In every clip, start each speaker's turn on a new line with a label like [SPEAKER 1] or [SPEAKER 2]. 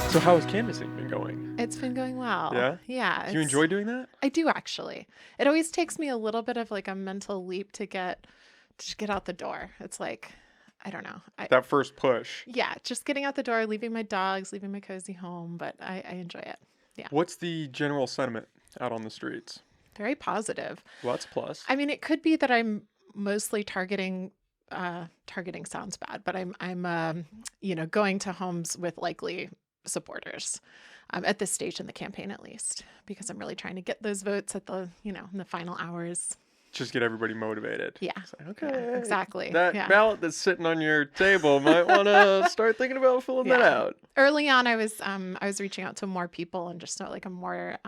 [SPEAKER 1] So how has canvassing been going?
[SPEAKER 2] It's been going well.
[SPEAKER 1] Yeah?
[SPEAKER 2] Yeah.
[SPEAKER 1] Do you enjoy doing that?
[SPEAKER 2] I do actually. It always takes me a little bit of like a mental leap to just get out the door. It's like, I don't know.
[SPEAKER 1] That first push.
[SPEAKER 2] Yeah, just getting out the door, leaving my dogs, leaving my cozy home, but I enjoy it. Yeah.
[SPEAKER 1] What's the general sentiment out on the streets?
[SPEAKER 2] Very positive.
[SPEAKER 1] Well, that's a plus.
[SPEAKER 2] I mean, it could be that I'm mostly targeting sounds bad, but I'm going to homes with likely supporters at this stage in the campaign, at least, because I'm really trying to get those votes at in the final hours.
[SPEAKER 1] Just get everybody motivated.
[SPEAKER 2] Yeah.
[SPEAKER 1] Like, okay.
[SPEAKER 2] Yeah, exactly.
[SPEAKER 1] That ballot that's sitting on your table might want to start thinking about filling that out.
[SPEAKER 2] Early on, I was reaching out to more people and just like a more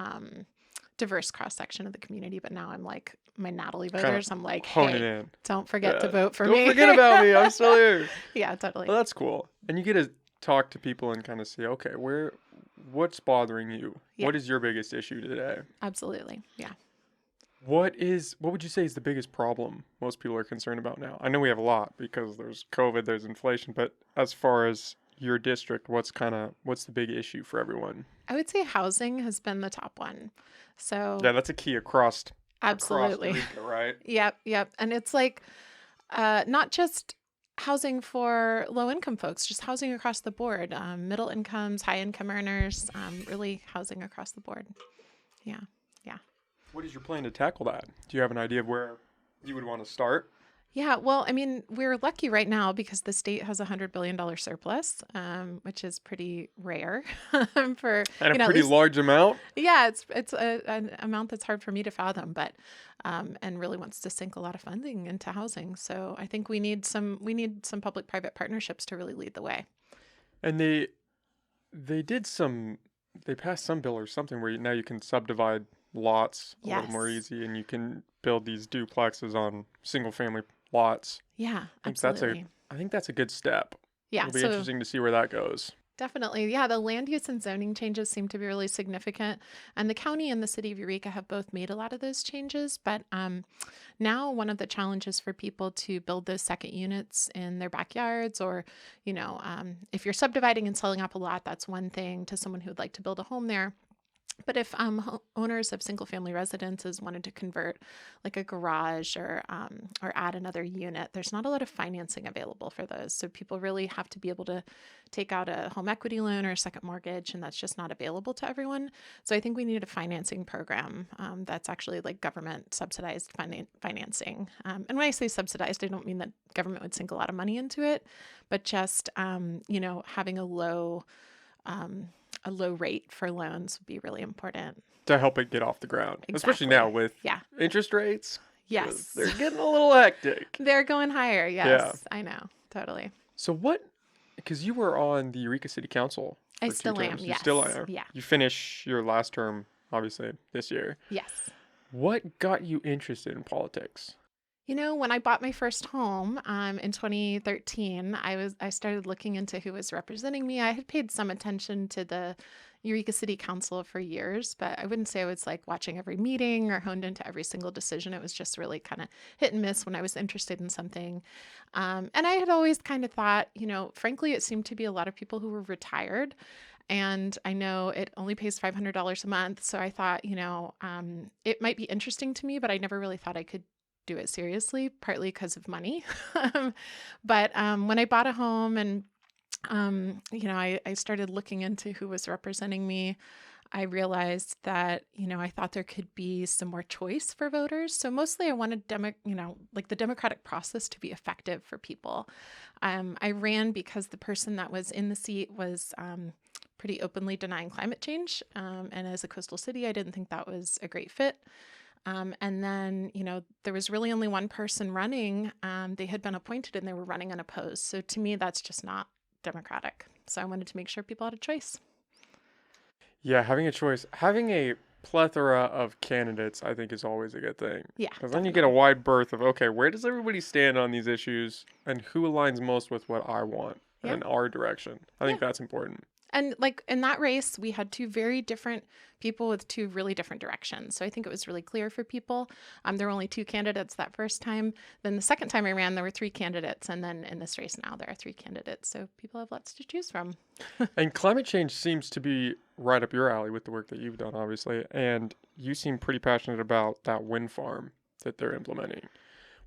[SPEAKER 2] diverse cross section of the community. But now I'm like my Natalie voters. I'm like, hey, don't forget to vote for me.
[SPEAKER 1] Don't forget about me. I'm still here.
[SPEAKER 2] Yeah, totally.
[SPEAKER 1] Well, that's cool. And you get to talk to people and kind of see, okay, what's bothering you?
[SPEAKER 2] Yeah.
[SPEAKER 1] What is your biggest issue today?
[SPEAKER 2] Absolutely. Yeah.
[SPEAKER 1] What would you say is the biggest problem most people are concerned about now? I know we have a lot because there's COVID, there's inflation, but as far as your district, what's the big issue for everyone?
[SPEAKER 2] I would say housing has been the top one. So
[SPEAKER 1] yeah, that's a key across
[SPEAKER 2] absolutely.
[SPEAKER 1] Eureka, right?
[SPEAKER 2] Yep. And it's like not just housing for low income folks, just housing across the board, middle incomes, high income earners, really housing across the board. Yeah.
[SPEAKER 1] What is your plan to tackle that? Do you have an idea of where you would want to start?
[SPEAKER 2] Yeah, well, I mean, we're lucky right now because the state has $100 billion surplus, which is pretty rare for
[SPEAKER 1] and a pretty large amount.
[SPEAKER 2] Yeah, it's an amount that's hard for me to fathom, but and really wants to sink a lot of funding into housing. So I think we need some public-private partnerships to really lead the way.
[SPEAKER 1] And they passed some bill or something where now you can subdivide lots a little more easy, and you can build these duplexes on single family lots.
[SPEAKER 2] Yeah, absolutely.
[SPEAKER 1] I think that's a good step.
[SPEAKER 2] Yeah,
[SPEAKER 1] it'll be interesting to see where that goes.
[SPEAKER 2] Definitely. Yeah, the land use and zoning changes seem to be really significant. And the county and the city of Eureka have both made a lot of those changes. But now one of the challenges for people to build those second units in their backyards, or, if you're subdividing and selling off a lot, that's one thing to someone who would like to build a home there. But if owners of single-family residences wanted to convert like a garage or add another unit, there's not a lot of financing available for those. So people really have to be able to take out a home equity loan or a second mortgage, and that's just not available to everyone. So I think we need a financing program that's actually like government subsidized financing. And when I say subsidized, I don't mean that government would sink a lot of money into it, but just having a low rate for loans would be really important
[SPEAKER 1] to help it get off the ground, especially now with interest rates.
[SPEAKER 2] Yes.
[SPEAKER 1] They're getting a little hectic.
[SPEAKER 2] They're going higher. Yes, yeah. I know. Totally.
[SPEAKER 1] So because you were on the Eureka City Council for
[SPEAKER 2] I still
[SPEAKER 1] 2
[SPEAKER 2] am.
[SPEAKER 1] terms.
[SPEAKER 2] Yes.
[SPEAKER 1] You still are.
[SPEAKER 2] Yeah.
[SPEAKER 1] You finish your last term, obviously, this year.
[SPEAKER 2] Yes.
[SPEAKER 1] What got you interested in politics?
[SPEAKER 2] When I bought my first home in 2013, I started looking into who was representing me. I had paid some attention to the Eureka City Council for years, but I wouldn't say I was like watching every meeting or honed into every single decision. It was just really kind of hit and miss when I was interested in something. And I had always kind of thought, frankly, it seemed to be a lot of people who were retired. And I know it only pays $500 a month. So I thought, it might be interesting to me, but I never really thought I could do it seriously, partly because of money. But when I bought a home and, I started looking into who was representing me, I realized that, I thought there could be some more choice for voters. So mostly I wanted, the democratic process to be effective for people. I ran because the person that was in the seat was pretty openly denying climate change. And as a coastal city, I didn't think that was a great fit. And then, there was really only one person running. They had been appointed and they were running unopposed. So to me, that's just not democratic. So I wanted to make sure people had a choice.
[SPEAKER 1] Yeah, having a choice, having a plethora of candidates, I think is always a good thing.
[SPEAKER 2] Yeah.
[SPEAKER 1] Because then you get a wide berth of, okay, where does everybody stand on these issues and who aligns most with what I want in our direction? I think that's important.
[SPEAKER 2] And like in that race, we had two very different people with two really different directions. So I think it was really clear for people. There were only two candidates that first time. Then the second time I ran, there were three candidates. And then in this race now, there are three candidates. So people have lots to choose from.
[SPEAKER 1] And climate change seems to be right up your alley with the work that you've done, obviously. And you seem pretty passionate about that wind farm that they're implementing.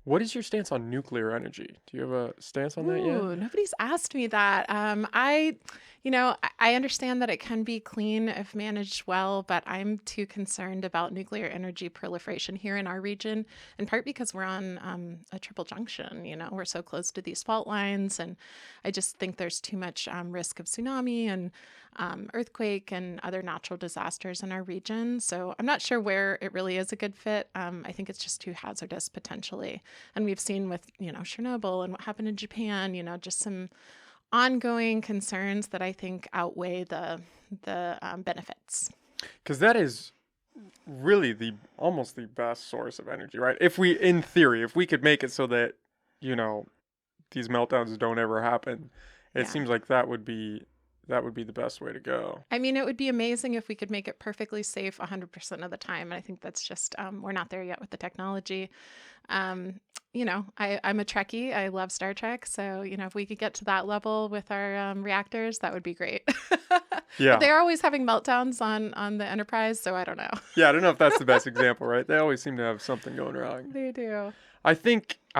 [SPEAKER 1] What is your stance on nuclear energy? Do you have a stance on that yet?
[SPEAKER 2] Ooh, nobody's asked me that. I understand that it can be clean if managed well, but I'm too concerned about nuclear energy proliferation here in our region, in part because we're on a triple junction. We're so close to these fault lines, and I just think there's too much risk of tsunami and earthquake and other natural disasters in our region. So I'm not sure where it really is a good fit. I think it's just too hazardous potentially. And we've seen with, Chernobyl and what happened in Japan, just some ongoing concerns that I think outweigh the benefits.
[SPEAKER 1] Because that is really almost the best source of energy, right? In theory, if we could make it so that, these meltdowns don't ever happen, it seems like that would be the best way to go.
[SPEAKER 2] I mean, it would be amazing if we could make it perfectly safe 100% of the time. And I think that's just, we're not there yet with the technology. I'm a Trekkie. I love Star Trek. So, if we could get to that level with our reactors, that would be great.
[SPEAKER 1] Yeah.
[SPEAKER 2] But they're always having meltdowns on the Enterprise. So I don't know.
[SPEAKER 1] Yeah, I don't know if that's the best example, right? They always seem to have something going wrong.
[SPEAKER 2] They do.
[SPEAKER 1] I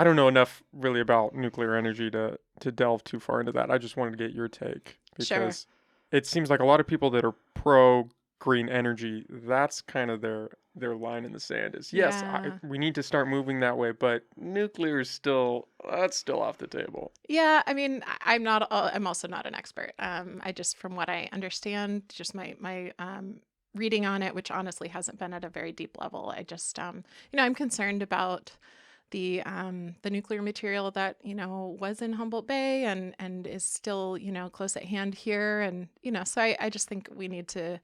[SPEAKER 1] don't know enough really about nuclear energy to delve too far into that. I just wanted to get your take. Because it seems like a lot of people that are pro green energy, that's kind of their line in the sand is, yes, we need to start moving that way, but nuclear is still off the table.
[SPEAKER 2] Yeah, I mean, I'm also not an expert. I just, from what I understand, just my reading on it, which honestly hasn't been at a very deep level, I just, I'm concerned about the nuclear material that was in Humboldt Bay and is still close at hand here, and so I just think we need to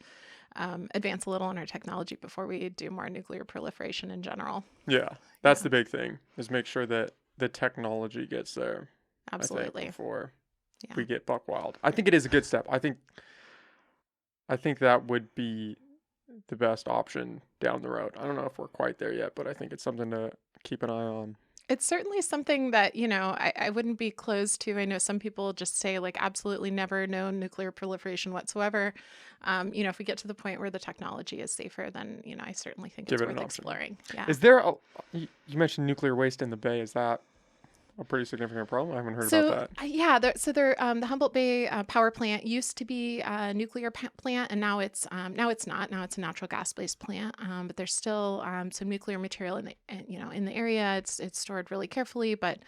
[SPEAKER 2] advance a little in our technology before we do more nuclear proliferation in general.
[SPEAKER 1] Yeah, that's the big thing, is make sure that the technology gets there.
[SPEAKER 2] Absolutely.
[SPEAKER 1] I think, before we get buck wild. I think it is a good step. I think that would be the best option down the road. I don't know if we're quite there yet, but I think it's something to keep an eye on.
[SPEAKER 2] It's certainly something that, I wouldn't be closed to. I know some people just say like absolutely never, no nuclear proliferation whatsoever. If we get to the point where the technology is safer, then, I certainly think it's worth exploring. Yeah.
[SPEAKER 1] Is there you mentioned nuclear waste in the bay. Is that a pretty significant problem? I haven't heard about that.
[SPEAKER 2] The Humboldt Bay power plant used to be a nuclear plant, and now it's not. Now it's a natural gas-based plant. But there's still some nuclear material in the area. It's stored really carefully, but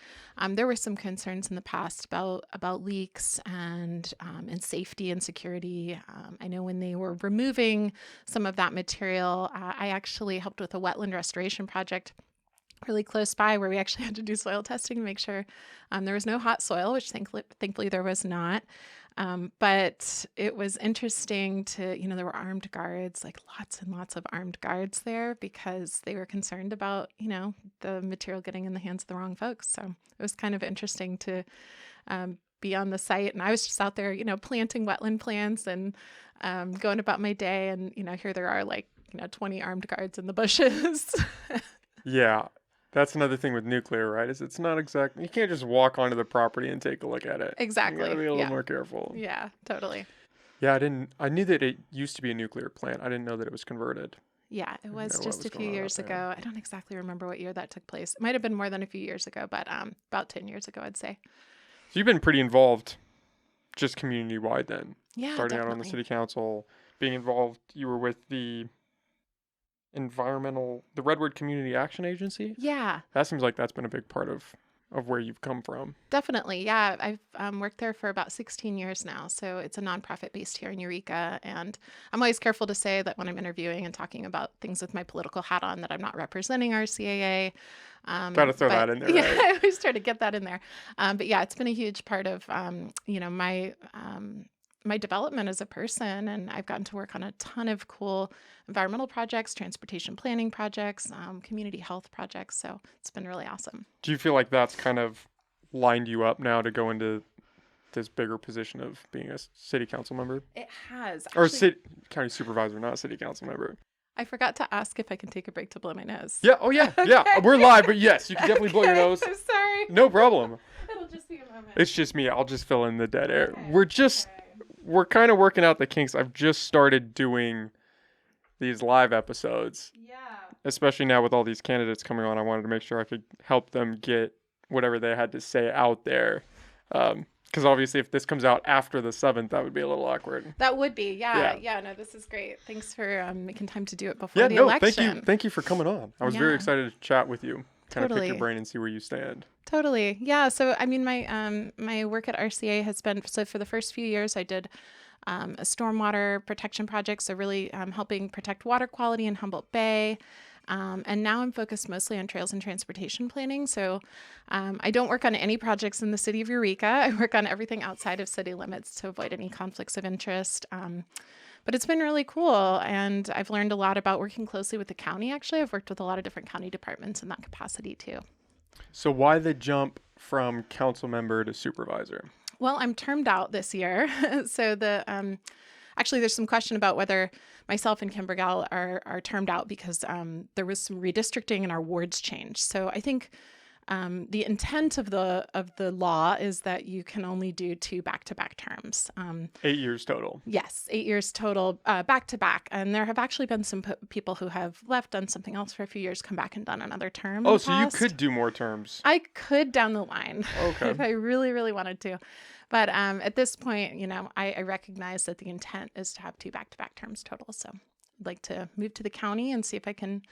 [SPEAKER 2] there were some concerns in the past about leaks and safety and security. I know when they were removing some of that material, I actually helped with a wetland restoration project really close by where we actually had to do soil testing to make sure there was no hot soil, which thankfully there was not. But it was interesting to, there were armed guards, like lots and lots of armed guards there because they were concerned about, the material getting in the hands of the wrong folks. So it was kind of interesting to be on the site. And I was just out there, planting wetland plants and going about my day. And, here there are 20 armed guards in the bushes.
[SPEAKER 1] Yeah. That's another thing with nuclear, right? Is it's not exactly, you can't just walk onto the property and take a look at it.
[SPEAKER 2] Exactly.
[SPEAKER 1] You gotta be a little more careful.
[SPEAKER 2] Yeah, totally.
[SPEAKER 1] Yeah, I knew that it used to be a nuclear plant. I didn't know that it was converted.
[SPEAKER 2] Yeah, it was just a few years ago. I don't exactly remember what year that took place. It might have been more than a few years ago, but about 10 years ago, I'd say.
[SPEAKER 1] So you've been pretty involved just community-wide then.
[SPEAKER 2] Yeah,
[SPEAKER 1] Starting
[SPEAKER 2] definitely.
[SPEAKER 1] out on the city council, being involved, you were with the Redwood Community Action Agency?
[SPEAKER 2] Yeah.
[SPEAKER 1] That seems like that's been a big part of where you've come from.
[SPEAKER 2] Definitely. Yeah. I've worked there for about 16 years now. So it's a nonprofit based here in Eureka. And I'm always careful to say that when I'm interviewing and talking about things with my political hat on, that I'm not representing RCAA.
[SPEAKER 1] Gotta throw that in there,
[SPEAKER 2] yeah,
[SPEAKER 1] right?
[SPEAKER 2] I always try to get that in there. But yeah, it's been a huge part of, my development as a person, and I've gotten to work on a ton of cool environmental projects, transportation planning projects, community health projects. So it's been really awesome.
[SPEAKER 1] Do you feel like that's kind of lined you up now to go into this bigger position of being a city council member?
[SPEAKER 2] It has.
[SPEAKER 1] Or
[SPEAKER 2] Actually,
[SPEAKER 1] county supervisor, not city council member.
[SPEAKER 2] I forgot to ask if I can take a break to blow my nose.
[SPEAKER 1] Yeah, oh yeah,
[SPEAKER 2] Okay.
[SPEAKER 1] yeah. We're live, but yes, you can definitely blow your nose.
[SPEAKER 2] I'm sorry.
[SPEAKER 1] No problem.
[SPEAKER 2] It'll just be a moment.
[SPEAKER 1] It's just me. I'll just fill in the dead air.
[SPEAKER 2] Okay,
[SPEAKER 1] We're kind of working out the kinks. I've just started doing these live episodes,
[SPEAKER 2] Yeah.
[SPEAKER 1] especially now with all these candidates coming on. I wanted to make sure I could help them get whatever they had to say out there. Because obviously, if this comes out after the 7th, that would be a little awkward.
[SPEAKER 2] That would be,
[SPEAKER 1] Yeah.
[SPEAKER 2] yeah. No, this is great. Thanks for making time to do it before the
[SPEAKER 1] Thank
[SPEAKER 2] election.
[SPEAKER 1] you. Thank you for coming on. I was very
[SPEAKER 2] Yeah.
[SPEAKER 1] excited to chat with you. Kind of pick
[SPEAKER 2] Totally.
[SPEAKER 1] your brain and see where you stand.
[SPEAKER 2] Totally. Yeah. So, I mean, my work at RCA has been, so for the first few years, I did a stormwater protection project. So really helping protect water quality in Humboldt Bay. And now I'm focused mostly on trails and transportation planning. So I don't work on any projects in the city of Eureka. I work on everything outside of city limits to avoid any conflicts of interest. But it's been really cool. And I've learned a lot about working closely with the county. Actually, I've worked with a lot of different county departments in that capacity too.
[SPEAKER 1] So why the jump from council member to supervisor?
[SPEAKER 2] Well, I'm termed out this year. So actually there's some question about whether myself and Kimber Gal are termed out because there was some redistricting and our wards changed. So I think the intent of the law is that you can only do 2 back-to-back terms.
[SPEAKER 1] 8 years total.
[SPEAKER 2] Yes, 8 years total, back-to-back. And there have actually been some people who have left, done something else for a few years, come back and done another term.
[SPEAKER 1] Oh,
[SPEAKER 2] in the
[SPEAKER 1] so
[SPEAKER 2] past.
[SPEAKER 1] you could do more terms.
[SPEAKER 2] I could down the line
[SPEAKER 1] Okay.
[SPEAKER 2] if I really, really wanted to. But at this point, I recognize that the intent is to have 2 back-to-back terms total. So I'd like to move to the county and see if I can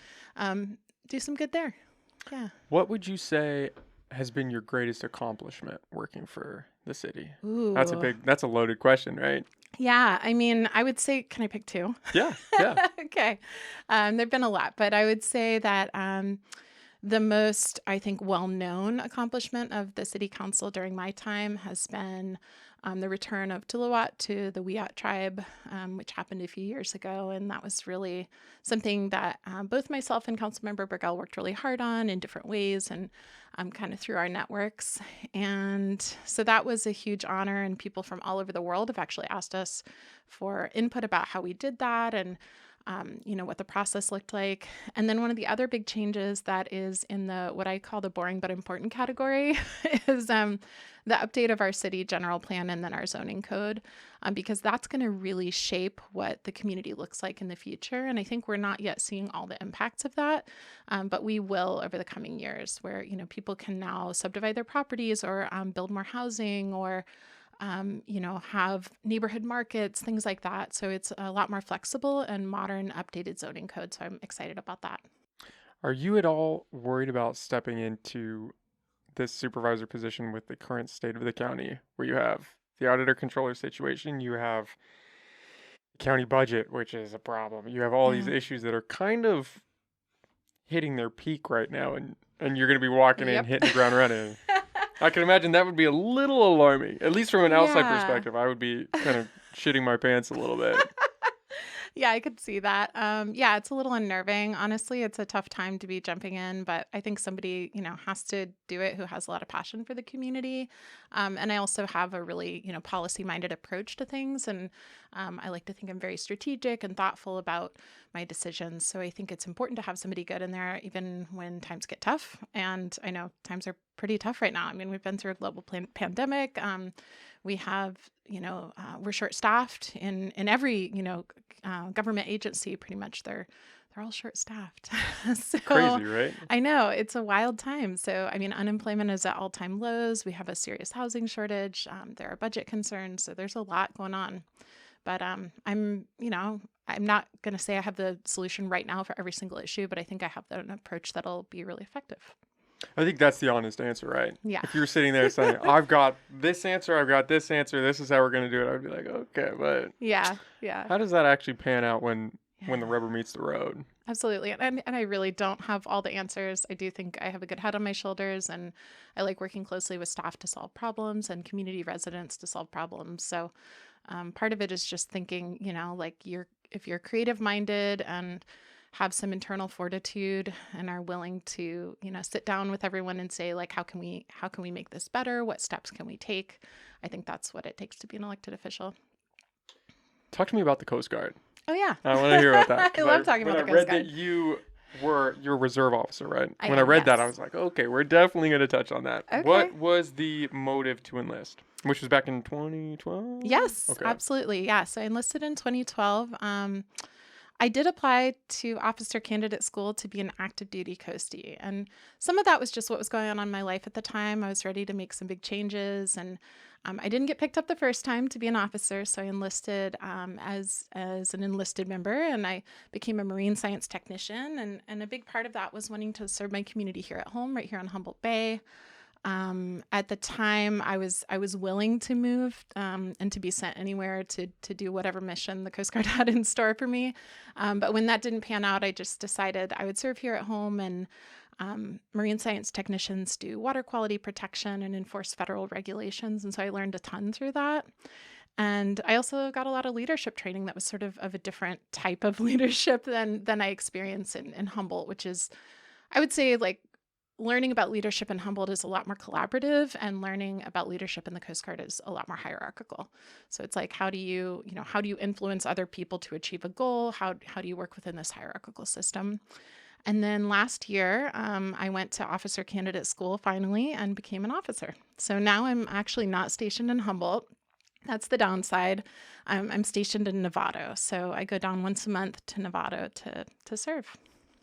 [SPEAKER 2] do some good there. Yeah.
[SPEAKER 1] What would you say has been your greatest accomplishment working for the city?
[SPEAKER 2] Ooh.
[SPEAKER 1] That's a loaded question, right?
[SPEAKER 2] Yeah. I mean, I would say, can I pick 2?
[SPEAKER 1] Yeah.
[SPEAKER 2] Okay. There've been a lot, but I would say that the most, I think, well-known accomplishment of the city council during my time has been the return of Tuluwat to the Wiyot tribe, which happened a few years ago. And that was really something that both myself and Councilmember Burgell worked really hard on in different ways and kind of through our networks. And so that was a huge honor. And people from all over the world have actually asked us for input about how we did that and what the process looked like. And then one of the other big changes that is in the what I call the boring but important category is the update of our city general plan and then our zoning code, because that's going to really shape what the community looks like in the future. And I think we're not yet seeing all the impacts of that, but we will over the coming years where, people can now subdivide their properties or build more housing or have neighborhood markets, things like that. So it's a lot more flexible and modern updated zoning code. So I'm excited about that.
[SPEAKER 1] Are you at all worried about stepping into this supervisor position with the current state of the county where you have the auditor controller situation, you have the county budget, which is a problem. You have all these issues that are kind of hitting their peak right now and you're going to be walking in, hitting the ground running. I can imagine that would be a little alarming, at least from an outside perspective. I would be kind of shitting my pants a little bit.
[SPEAKER 2] Yeah, I could see that. It's a little unnerving. Honestly, it's a tough time to be jumping in, but I think somebody, has to do it who has a lot of passion for the community. And I also have a really, policy-minded approach to things. And I like to think I'm very strategic and thoughtful about my decisions. So I think it's important to have somebody good in there, even when times get tough. And I know times are pretty tough right now. I mean, we've been through a global pandemic. We have, we're short-staffed in every, government agency. Pretty much they're all short-staffed. So
[SPEAKER 1] crazy, right?
[SPEAKER 2] I know it's a wild time. So, I mean, unemployment is at all-time lows. We have a serious housing shortage. There are budget concerns. So there's a lot going on. But I'm not going to say I have the solution right now for every single issue, but I think I have an approach that'll be really effective.
[SPEAKER 1] I think that's the honest answer, right?
[SPEAKER 2] Yeah.
[SPEAKER 1] If you're sitting there saying, I've got this answer, I've got this answer, this is how we're going to do it, I'd be like, okay, but
[SPEAKER 2] Yeah.
[SPEAKER 1] how does that actually pan out when the rubber meets the road?
[SPEAKER 2] Absolutely. And I really don't have all the answers. I do think I have a good head on my shoulders, and I like working closely with staff to solve problems and community residents to solve problems. So part of it is just thinking, if you're creative minded and have some internal fortitude and are willing to, sit down with everyone and say, like, how can we make this better? What steps can we take? I think that's what it takes to be an elected official.
[SPEAKER 1] Talk to me about the Coast Guard.
[SPEAKER 2] Oh, yeah.
[SPEAKER 1] I want to hear about that.
[SPEAKER 2] I love talking about the Coast Guard.
[SPEAKER 1] When I read that you're a reserve officer, right?
[SPEAKER 2] I
[SPEAKER 1] When I
[SPEAKER 2] am,
[SPEAKER 1] read that,
[SPEAKER 2] yes.
[SPEAKER 1] I was like, okay, we're definitely going to touch on that.
[SPEAKER 2] Okay.
[SPEAKER 1] What was the motive to enlist? Which was back in 2012?
[SPEAKER 2] Yes,
[SPEAKER 1] Okay.
[SPEAKER 2] absolutely. Yeah. So I enlisted in 2012. I did apply to officer candidate school to be an active duty coastie. And some of that was just what was going on in my life at the time. I was ready to make some big changes. And I didn't get picked up the first time to be an officer. So I enlisted as an enlisted member, and I became a marine science technician. And a big part of that was wanting to serve my community here at home, right here on Humboldt Bay. At the time, I was willing to move and to be sent anywhere to do whatever mission the Coast Guard had in store for me. But when that didn't pan out, I just decided I would serve here at home. And marine science technicians do water quality protection and enforce federal regulations. And so I learned a ton through that. And I also got a lot of leadership training that was sort of a different type of leadership than I experienced in Humboldt, which is, I would say, like, learning about leadership in Humboldt is a lot more collaborative, and learning about leadership in the Coast Guard is a lot more hierarchical. So it's like, how do you influence other people to achieve a goal? How do you work within this hierarchical system? And then last year, I went to officer candidate school finally and became an officer. So now I'm actually not stationed in Humboldt. That's the downside. I'm stationed in Novato. So I go down once a month to Novato to serve.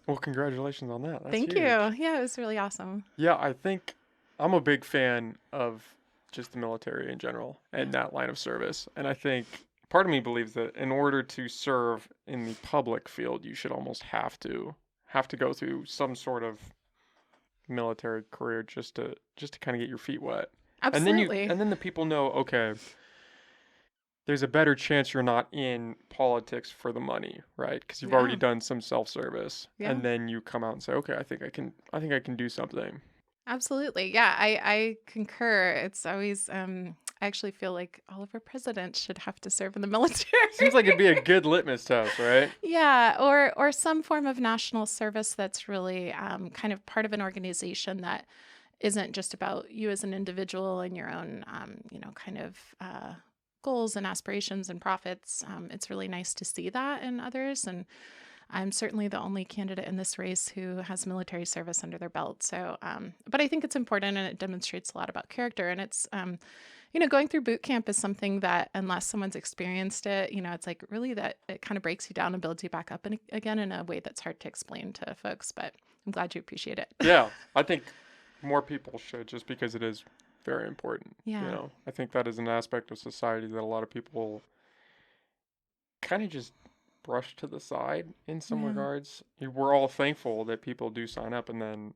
[SPEAKER 1] Well, congratulations on that. That's
[SPEAKER 2] Thank
[SPEAKER 1] huge.
[SPEAKER 2] you. Yeah, it was really awesome.
[SPEAKER 1] Yeah, I think I'm a big fan of just the military in general and that line of service. And I think part of me believes that in order to serve in the public field, you should almost have to go through some sort of military career just to kind of get your feet wet.
[SPEAKER 2] Absolutely.
[SPEAKER 1] And then the people know, okay, there's a better chance you're not in politics for the money, right? Because you've already done some self-service, and then you come out and say, okay, I think I can do something.
[SPEAKER 2] Absolutely. Yeah, I concur. It's always, I actually feel like all of our presidents should have to serve in the military.
[SPEAKER 1] Seems like it'd be a good litmus test, right?
[SPEAKER 2] Yeah, or some form of national service that's really kind of part of an organization that isn't just about you as an individual and your own, kind of goals and aspirations and profits. It's really nice to see that in others. And I'm certainly the only candidate in this race who has military service under their belt. So, but I think it's important, and it demonstrates a lot about character. And it's, going through boot camp is something that, unless someone's experienced it, it's like really that it kind of breaks you down and builds you back up and again in a way that's hard to explain to folks. But I'm glad you appreciate it.
[SPEAKER 1] Yeah, I think more people should, just because it is very important.
[SPEAKER 2] Yeah.
[SPEAKER 1] I think that is an aspect of society that a lot of people kind of just brush to the side in some regards. We're all thankful that people do sign up, and then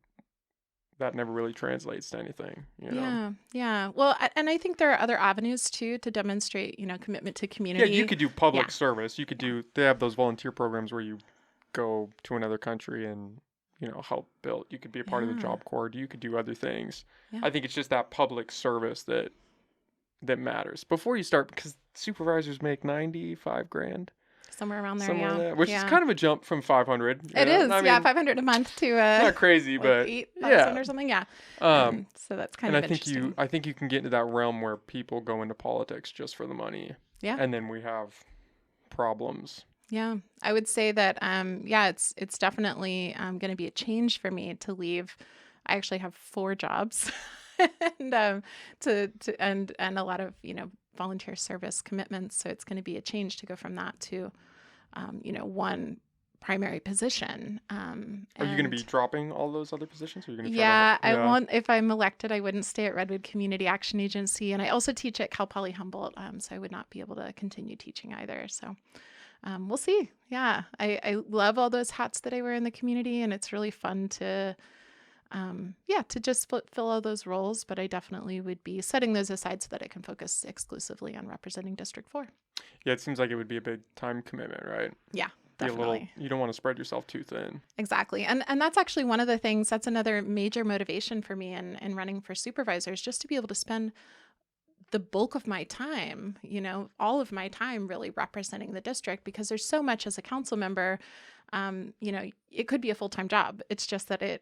[SPEAKER 1] that never really translates to anything,
[SPEAKER 2] Yeah. Well, and I think there are other avenues too to demonstrate, commitment to community.
[SPEAKER 1] Yeah, you could do public service. You could they have those volunteer programs where you go to another country and help build. You could be a part of the Job Corps. You could do other things. Yeah. I think it's just that public service that matters before you start, because supervisors make $95,000.
[SPEAKER 2] Somewhere around there,
[SPEAKER 1] which is kind of a jump from 500.
[SPEAKER 2] It is, $500 a month to
[SPEAKER 1] not crazy,
[SPEAKER 2] like
[SPEAKER 1] but
[SPEAKER 2] 8,000 or something, So that's kind of interesting.
[SPEAKER 1] I think you can get into that realm where people go into politics just for the money.
[SPEAKER 2] Yeah,
[SPEAKER 1] and then we have problems.
[SPEAKER 2] Yeah, I would say that, it's definitely going to be a change for me to leave. I actually have 4 jobs and and a lot of, volunteer service commitments. So it's going to be a change to go from that to, one primary position.
[SPEAKER 1] Are you going to be dropping all those other positions? Or are you going to
[SPEAKER 2] I won't. If I'm elected, I wouldn't stay at Redwood Community Action Agency. And I also teach at Cal Poly Humboldt. So I would not be able to continue teaching either. So we'll see. Yeah. I love all those hats that I wear in the community, and it's really fun to just fill all those roles. But I definitely would be setting those aside so that I can focus exclusively on representing District 4.
[SPEAKER 1] Yeah, it seems like it would be a big time commitment, right?
[SPEAKER 2] Yeah, definitely.
[SPEAKER 1] You don't want to spread yourself too thin.
[SPEAKER 2] Exactly. And that's actually one of the things, that's another major motivation for me in running for supervisors, just to be able to spend the bulk of my time, all of my time really representing the district, because there's so much as a council member it could be a full-time job. It's just that I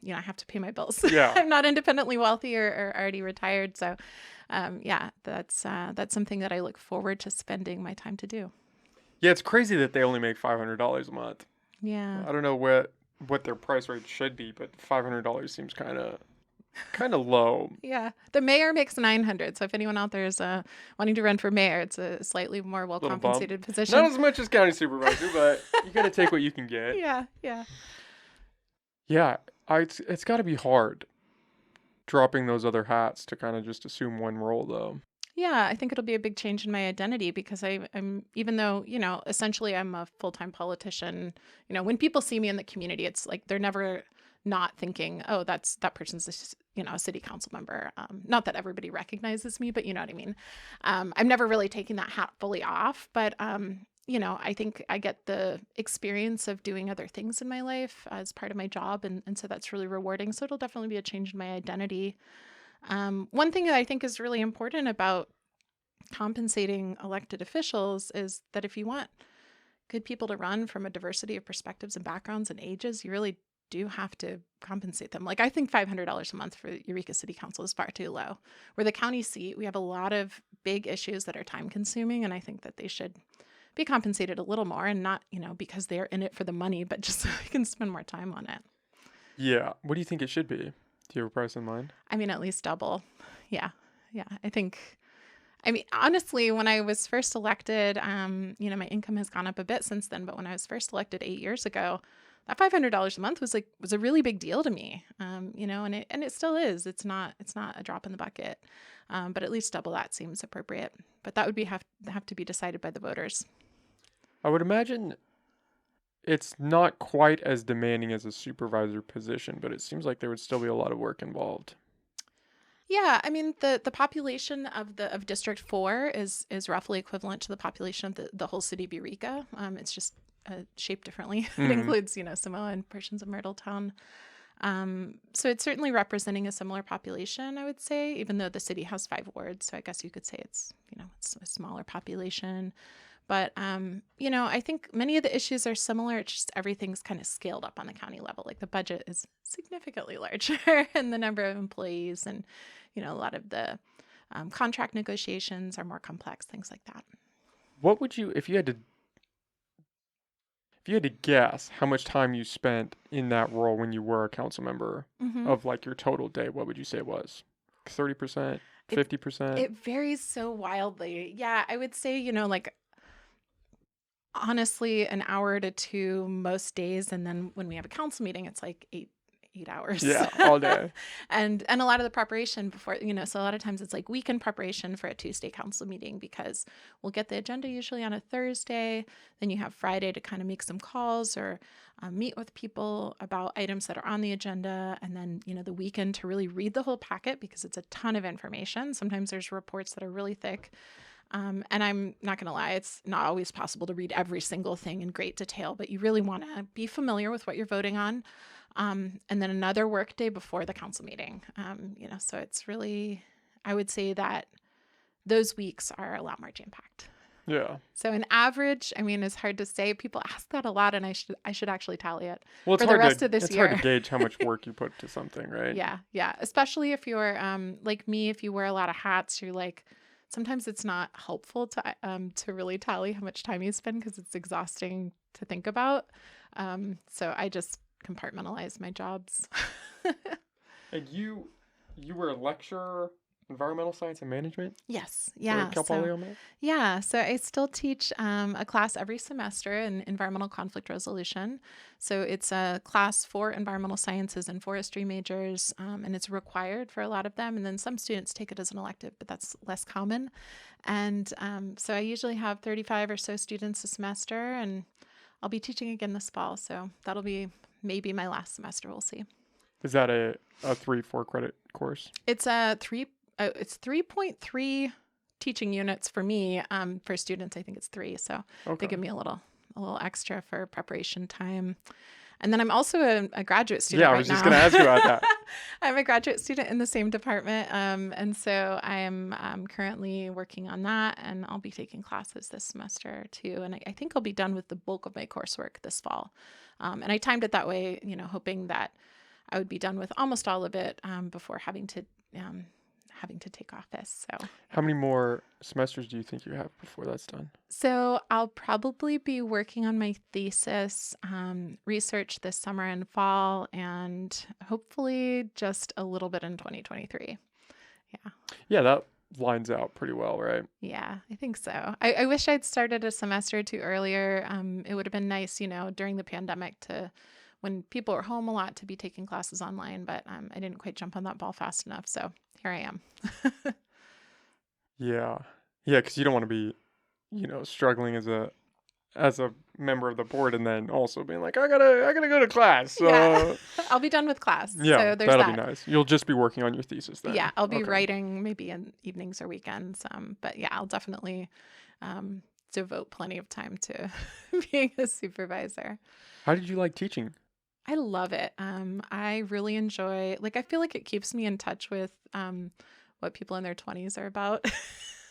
[SPEAKER 2] have to pay my bills.
[SPEAKER 1] Yeah.
[SPEAKER 2] I'm not independently wealthy or already retired. So, that's something that I look forward to spending my time to do.
[SPEAKER 1] Yeah, it's crazy that they only make $500 a month.
[SPEAKER 2] Yeah.
[SPEAKER 1] I don't know what their price rate should be, but $500 seems kind of low.
[SPEAKER 2] Yeah. The mayor makes 900. So if anyone out there is wanting to run for mayor, it's a slightly more
[SPEAKER 1] Little bump.
[SPEAKER 2] well-compensated position.
[SPEAKER 1] Not as much as county supervisor, but you got to take what you can get.
[SPEAKER 2] Yeah. Yeah.
[SPEAKER 1] Yeah, it's got to be hard dropping those other hats to kind of just assume one role, though.
[SPEAKER 2] Yeah, I think it'll be a big change in my identity because I'm, even though, essentially I'm a full-time politician, when people see me in the community, it's like they're never not thinking, oh, that person's a city council member. Not that everybody recognizes me, but you know what I mean. I'm never really taking that hat fully off, but I think I get the experience of doing other things in my life as part of my job, and so that's really rewarding. So it'll definitely be a change in my identity. One thing that I think is really important about compensating elected officials is that if you want good people to run from a diversity of perspectives and backgrounds and ages, you really do have to compensate them. Like, I think $500 a month for Eureka City Council is far too low. We're the county seat. We have a lot of big issues that are time consuming, and I think that they should be compensated a little more, and not, because they're in it for the money, but just so they can spend more time on it.
[SPEAKER 1] Yeah. What do you think it should be? Do you have a price in mind?
[SPEAKER 2] I mean, at least double. Yeah. Yeah. Honestly, when I was first elected, my income has gone up a bit since then, but when I was first elected 8 years ago, that $500 a month was a really big deal to me. And it still is. It's not a drop in the bucket. But at least double that seems appropriate. But that would have to be decided by the voters.
[SPEAKER 1] I would imagine it's not quite as demanding as a supervisor position, but it seems like there would still be a lot of work involved.
[SPEAKER 2] Yeah, I mean, the population of District 4 is roughly equivalent to the population of the whole city of Eureka. It's just shaped differently. It includes, Samoa and portions of Myrtletown. So it's certainly representing a similar population, I would say, even though the city has 5 wards. So I guess you could say it's a smaller population. But, I think many of the issues are similar. It's just everything's kind of scaled up on the county level. Like, the budget is significantly larger and the number of employees and, a lot of the contract negotiations are more complex, things like that.
[SPEAKER 1] What would you, if you had to guess how much time you spent in that role when you were a council member of like your total day, what would you say it was? 30%, 50%?
[SPEAKER 2] It varies so wildly. Yeah, I would say, honestly, an hour to 2 most days. And then when we have a council meeting, it's like 8 hours.
[SPEAKER 1] Yeah, all day.
[SPEAKER 2] and a lot of the preparation before, so a lot of times it's like weekend preparation for a Tuesday council meeting, because we'll get the agenda usually on a Thursday. Then you have Friday to kind of make some calls or meet with people about items that are on the agenda. And then, the weekend to really read the whole packet, because it's a ton of information. Sometimes there's reports that are really thick. And I'm not going to lie, it's not always possible to read every single thing in great detail, but you really want to be familiar with what you're voting on. And then another work day before the council meeting. So it's really, I would say that those weeks are a lot more jam-packed.
[SPEAKER 1] Yeah.
[SPEAKER 2] So an average, it's hard to say. People ask that a lot, and I should actually tally it
[SPEAKER 1] for the rest
[SPEAKER 2] of this
[SPEAKER 1] year. It's hard to gauge how much work you put to something, right?
[SPEAKER 2] Yeah. Especially if you're like me, if you wear a lot of hats, you're like, sometimes it's not helpful to really tally how much time you spend, because it's exhausting to think about. So I just compartmentalize my jobs.
[SPEAKER 1] And you were a lecturer, environmental science and management?
[SPEAKER 2] Yes. Yeah.
[SPEAKER 1] Cal Poly on that?
[SPEAKER 2] Yeah. So I still teach a class every semester in environmental conflict resolution. So it's a class for environmental sciences and forestry majors, and it's required for a lot of them. And then some students take it as an elective, but that's less common. And so I usually have 35 or so students a semester, and I'll be teaching again this fall. So that'll be maybe my last semester. We'll see.
[SPEAKER 1] Is that a 3-4 credit course?
[SPEAKER 2] It's a 3.3 teaching units for me. For students, I think it's 3. So they give me a little extra for preparation time. And then I'm also a graduate student
[SPEAKER 1] Yeah, I
[SPEAKER 2] right
[SPEAKER 1] was just
[SPEAKER 2] now.
[SPEAKER 1] going to ask you about that.
[SPEAKER 2] I'm a graduate student in the same department. And so I am currently working on that, and I'll be taking classes this semester too. And I think I'll be done with the bulk of my coursework this fall. And I timed it that way, hoping that I would be done with almost all of it before having to take office. So
[SPEAKER 1] How many more semesters do you think you have before that's done?
[SPEAKER 2] So I'll probably be working on my thesis, research this summer and fall, and hopefully just a little bit in 2023. Yeah.
[SPEAKER 1] Yeah, that lines out pretty well, right?
[SPEAKER 2] Yeah, I think so. I wish I'd started a semester or two earlier. It would have been nice, during the pandemic when people were home a lot, to be taking classes online, but I didn't quite jump on that ball fast enough. So here I am.
[SPEAKER 1] Yeah. Yeah, because you don't want to be, struggling as a member of the board and then also being like, I gotta go to class. So
[SPEAKER 2] Yeah, I'll be done with class.
[SPEAKER 1] yeah,
[SPEAKER 2] So there's
[SPEAKER 1] that'll
[SPEAKER 2] that.
[SPEAKER 1] be nice. You'll just be working on your thesis then.
[SPEAKER 2] Yeah, I'll be
[SPEAKER 1] Okay.
[SPEAKER 2] writing maybe in evenings or weekends. But yeah, I'll definitely devote plenty of time to being a supervisor.
[SPEAKER 1] How did you like teaching?
[SPEAKER 2] I love it. I really enjoy, I feel like it keeps me in touch with what people in their 20s are about.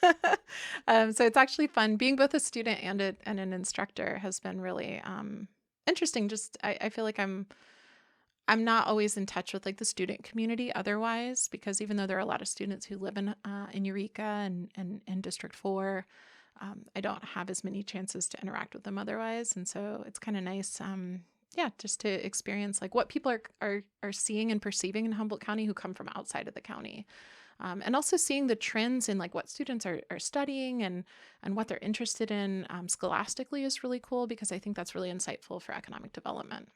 [SPEAKER 2] So it's actually fun. Being both a student and an instructor has been really interesting. Just I feel like I'm not always in touch with the student community otherwise, because even though there are a lot of students who live in Eureka and in District 4, I don't have as many chances to interact with them otherwise. And so it's kind of nice, just to experience what people are seeing and perceiving in Humboldt County who come from outside of the county. And also seeing the trends in what students are studying and what they're interested in scholastically is really cool, because I think that's really insightful for economic development.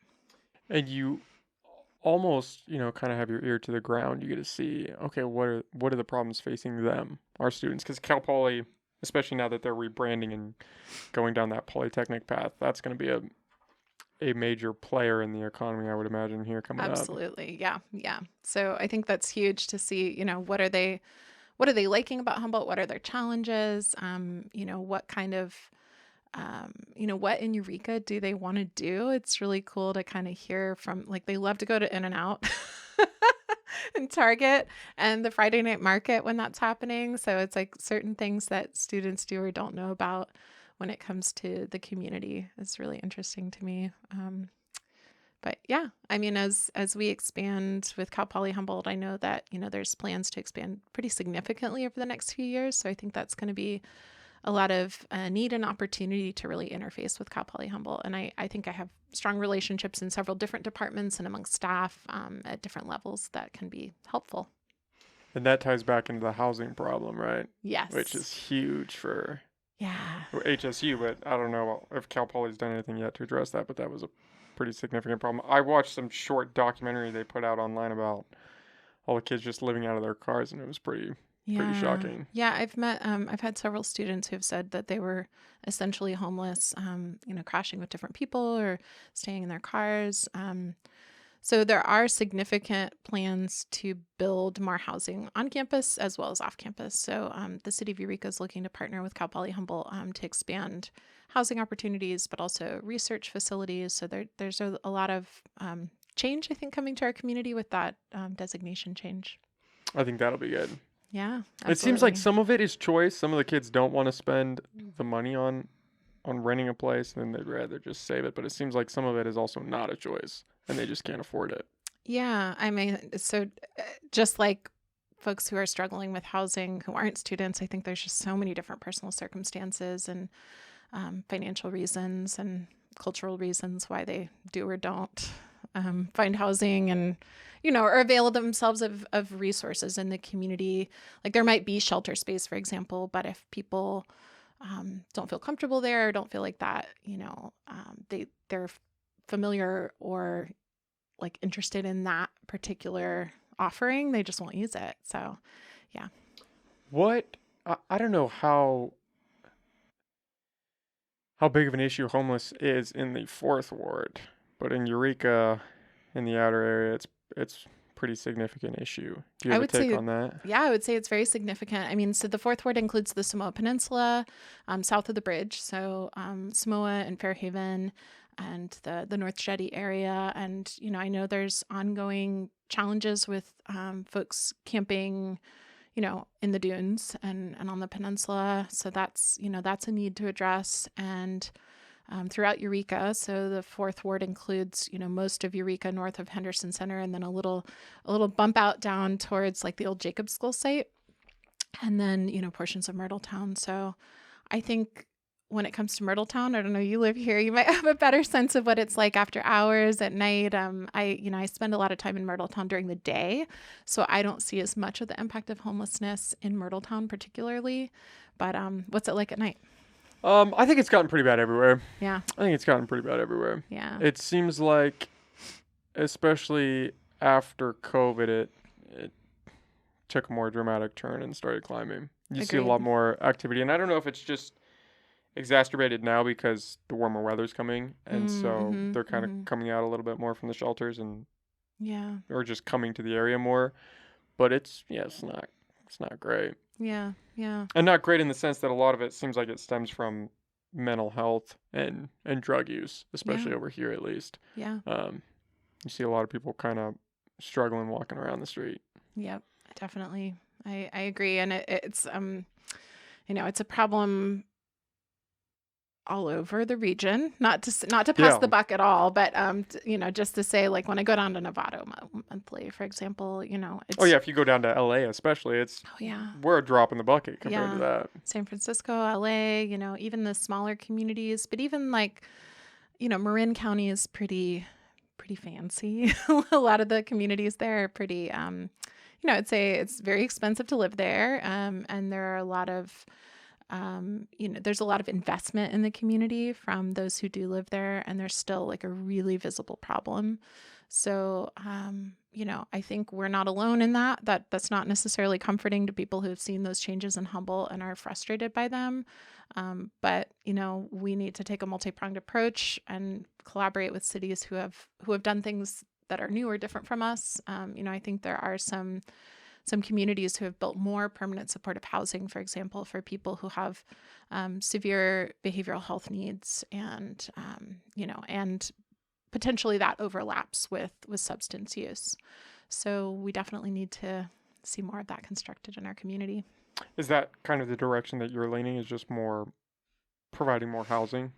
[SPEAKER 1] And you almost, kind of have your ear to the ground. You get to see, okay, what are the problems facing them, our students? Because Cal Poly, especially now that they're rebranding and going down that polytechnic path, that's going to be a major player in the economy, I would imagine, here coming up.
[SPEAKER 2] Absolutely. Yeah. Yeah. So I think that's huge to see, what are they liking about Humboldt? What are their challenges? What kind of, what in Eureka do they want to do? It's really cool to kind of hear from, they love to go to In-N-Out and Target and the Friday night market when that's happening. So it's certain things that students do or don't know about when it comes to the community is really interesting to me. But yeah, I mean, as we expand with Cal Poly Humboldt, I know that, there's plans to expand pretty significantly over the next few years. So I think that's going to be a lot of need and opportunity to really interface with Cal Poly Humboldt. And I think I have strong relationships in several different departments and among staff at different levels that can be helpful.
[SPEAKER 1] And that ties back into the housing problem, right?
[SPEAKER 2] Yes.
[SPEAKER 1] Which is huge for HSU, but I don't know if Cal Poly's done anything yet to address that, but that was a pretty significant problem. I watched some short documentary they put out online about all the kids just living out of their cars, and it was pretty shocking.
[SPEAKER 2] Yeah, I've had several students who have said that they were essentially homeless, crashing with different people or staying in their cars. So there are significant plans to build more housing on campus as well as off campus. So the city of Eureka is looking to partner with Cal Poly Humboldt to expand housing opportunities, but also research facilities. So there's a lot of change, I think, coming to our community with that designation change.
[SPEAKER 1] I think that'll be good.
[SPEAKER 2] Yeah, absolutely.
[SPEAKER 1] It seems like some of it is choice. Some of the kids don't want to spend the money on renting a place, and they'd rather just save it. But it seems like some of it is also not a choice, and they just can't afford it.
[SPEAKER 2] Yeah, I mean, so just like folks who are struggling with housing who aren't students, I think there's just so many different personal circumstances and financial reasons and cultural reasons why they do or don't find housing and, or avail themselves of resources in the community. There might be shelter space, for example, but if people don't feel comfortable there or don't feel like that, they're familiar or interested in that particular offering, they just won't use it. So, yeah.
[SPEAKER 1] I don't know how big of an issue homeless is in the 4th Ward, but in Eureka, in the outer area, it's pretty significant issue. Do you have a take on that?
[SPEAKER 2] Yeah, I would say it's very significant. I mean, so the 4th Ward includes the Samoa Peninsula, south of the bridge. So Samoa and Fairhaven, and the North Jetty area. And, I know there's ongoing challenges with folks camping, in the dunes and on the peninsula. So that's a need to address. And throughout Eureka, so the fourth ward includes, most of Eureka north of Henderson Center, and then a little bump out down towards like the old Jacob School site, and then, portions of Myrtletown. So I think when it comes to Myrtletown, I don't know, you live here, you might have a better sense of what it's like after hours at night. I spend a lot of time in Myrtletown during the day, so I don't see as much of the impact of homelessness in Myrtletown particularly. But what's it like at night?
[SPEAKER 1] I think it's gotten pretty bad everywhere.
[SPEAKER 2] Yeah.
[SPEAKER 1] I think it's gotten pretty bad everywhere.
[SPEAKER 2] Yeah.
[SPEAKER 1] It seems like, especially after COVID, it took a more dramatic turn and started climbing. You see a
[SPEAKER 2] Agreed.
[SPEAKER 1] lot more activity, and I don't know if it's just exacerbated now because the warmer weather's coming, and so they're kind of coming out a little bit more from the shelters and or just coming to the area more. But it's not great.
[SPEAKER 2] Yeah.
[SPEAKER 1] And not great in the sense that a lot of it seems like it stems from mental health and drug use, especially over here at least.
[SPEAKER 2] Yeah.
[SPEAKER 1] You see a lot of people kind of struggling walking around the street.
[SPEAKER 2] Yep, definitely. I agree. And it's it's a problem all over the region, not to pass the buck at all, but just to say, like, when I go down to Novato monthly, for example, it's
[SPEAKER 1] if you go down to LA especially, we're a drop in the bucket compared to that.
[SPEAKER 2] San Francisco, LA, even the smaller communities, but even like, Marin County is pretty fancy. A lot of the communities there are pretty I'd say it's very expensive to live there, and there are a lot of there's a lot of investment in the community from those who do live there, and there's still like a really visible problem. So, I think we're not alone in that. That's not necessarily comforting to people who have seen those changes in Humboldt and are frustrated by them. But we need to take a multi-pronged approach and collaborate with cities who have done things that are new or different from us. I think there are some communities who have built more permanent supportive housing, for example, for people who have severe behavioral health needs, and and potentially that overlaps with substance use. So we definitely need to see more of that constructed in our community.
[SPEAKER 1] Is that kind of the direction that you're leaning, is just more providing more housing?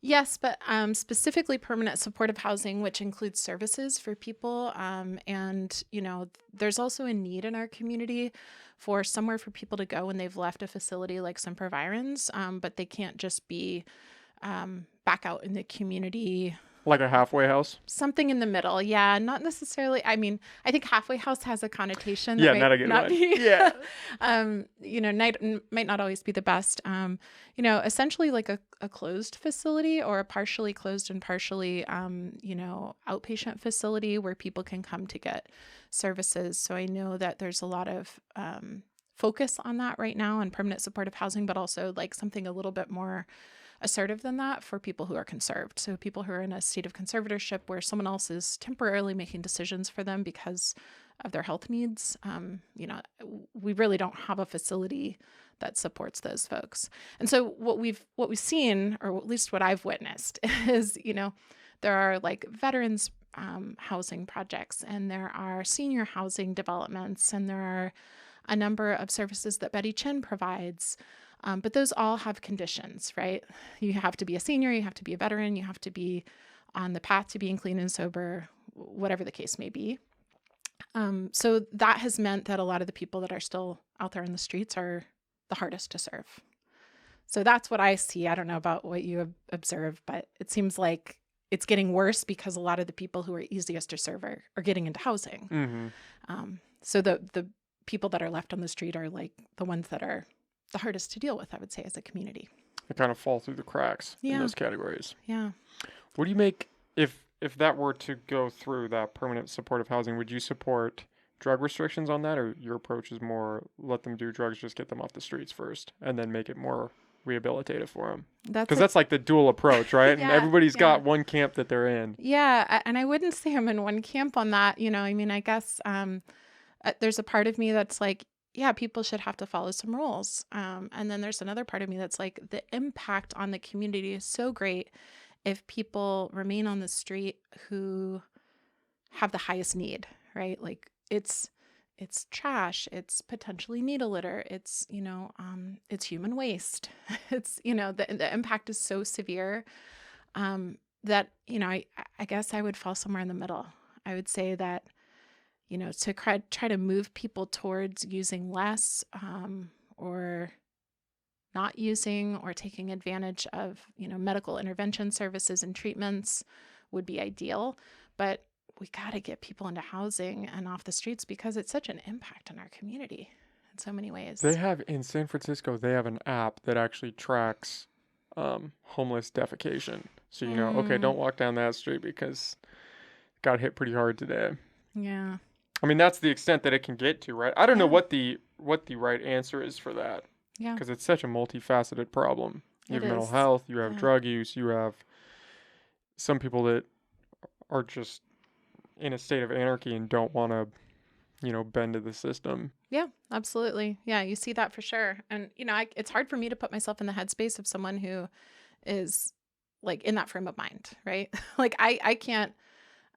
[SPEAKER 2] Yes, but specifically permanent supportive housing, which includes services for people. And, there's also a need in our community for somewhere for people to go when they've left a facility like Supervisors, but they can't just be back out in the community.
[SPEAKER 1] Like a halfway house?
[SPEAKER 2] Something in the middle. Yeah, not necessarily. I mean, I think halfway house has a connotation.
[SPEAKER 1] Yeah, not a good one. Yeah.
[SPEAKER 2] Might not always be the best. Essentially like a closed facility, or a partially closed and partially, outpatient facility where people can come to get services. So I know that there's a lot of focus on that right now, on permanent supportive housing, but also like something a little bit more assertive than that for people who are conserved. So people who are in a state of conservatorship where someone else is temporarily making decisions for them because of their health needs. We really don't have a facility that supports those folks. And so what we've seen, or at least what I've witnessed, is, there are like veterans housing projects, and there are senior housing developments, and there are a number of services that Betty Chin provides. But those all have conditions, right? You have to be a senior, you have to be a veteran, you have to be on the path to being clean and sober, whatever the case may be. So that has meant that a lot of the people that are still out there in the streets are the hardest to serve. So that's what I see. I don't know about what you observe, but it seems like it's getting worse because a lot of the people who are easiest to serve are getting into housing.
[SPEAKER 1] Mm-hmm.
[SPEAKER 2] So the people that are left on the street are like the ones that are the hardest to deal with, I would say, as a community.
[SPEAKER 1] They kind of fall through the cracks in those categories.
[SPEAKER 2] Yeah.
[SPEAKER 1] What do you make if that were to go through, that permanent supportive housing? Would you support drug restrictions on that, or your approach is more let them do drugs, just get them off the streets first, and then make it more rehabilitative for them? Because that's like the dual approach, right? And everybody's got one camp that they're in.
[SPEAKER 2] Yeah, and I wouldn't say I'm in one camp on that. I guess there's a part of me that's like, yeah, people should have to follow some rules. And then there's another part of me that's like, the impact on the community is so great. if people remain on the street who have the highest need, right? Like it's trash, it's potentially needle litter, it's human waste. It's, the impact is so severe that, I guess I would fall somewhere in the middle. I would say that, to try to move people towards using less or not using or taking advantage of, medical intervention services and treatments would be ideal. But we got to get people into housing and off the streets because it's such an impact on our community in so many ways.
[SPEAKER 1] They have in San Francisco, they have an app that actually tracks homeless defecation. So, okay, don't walk down that street because it got hit pretty hard today.
[SPEAKER 2] Yeah.
[SPEAKER 1] I mean, that's the extent that it can get to, right? I don't know what the right answer is for that.
[SPEAKER 2] Yeah.
[SPEAKER 1] Because it's such a multifaceted problem. You have mental
[SPEAKER 2] is.
[SPEAKER 1] health, you have drug use, you have some people that are just in a state of anarchy and don't want to, bend to the system.
[SPEAKER 2] Yeah, absolutely. Yeah, you see that for sure. And, it's hard for me to put myself in the headspace of someone who is like in that frame of mind, right? Like I can't,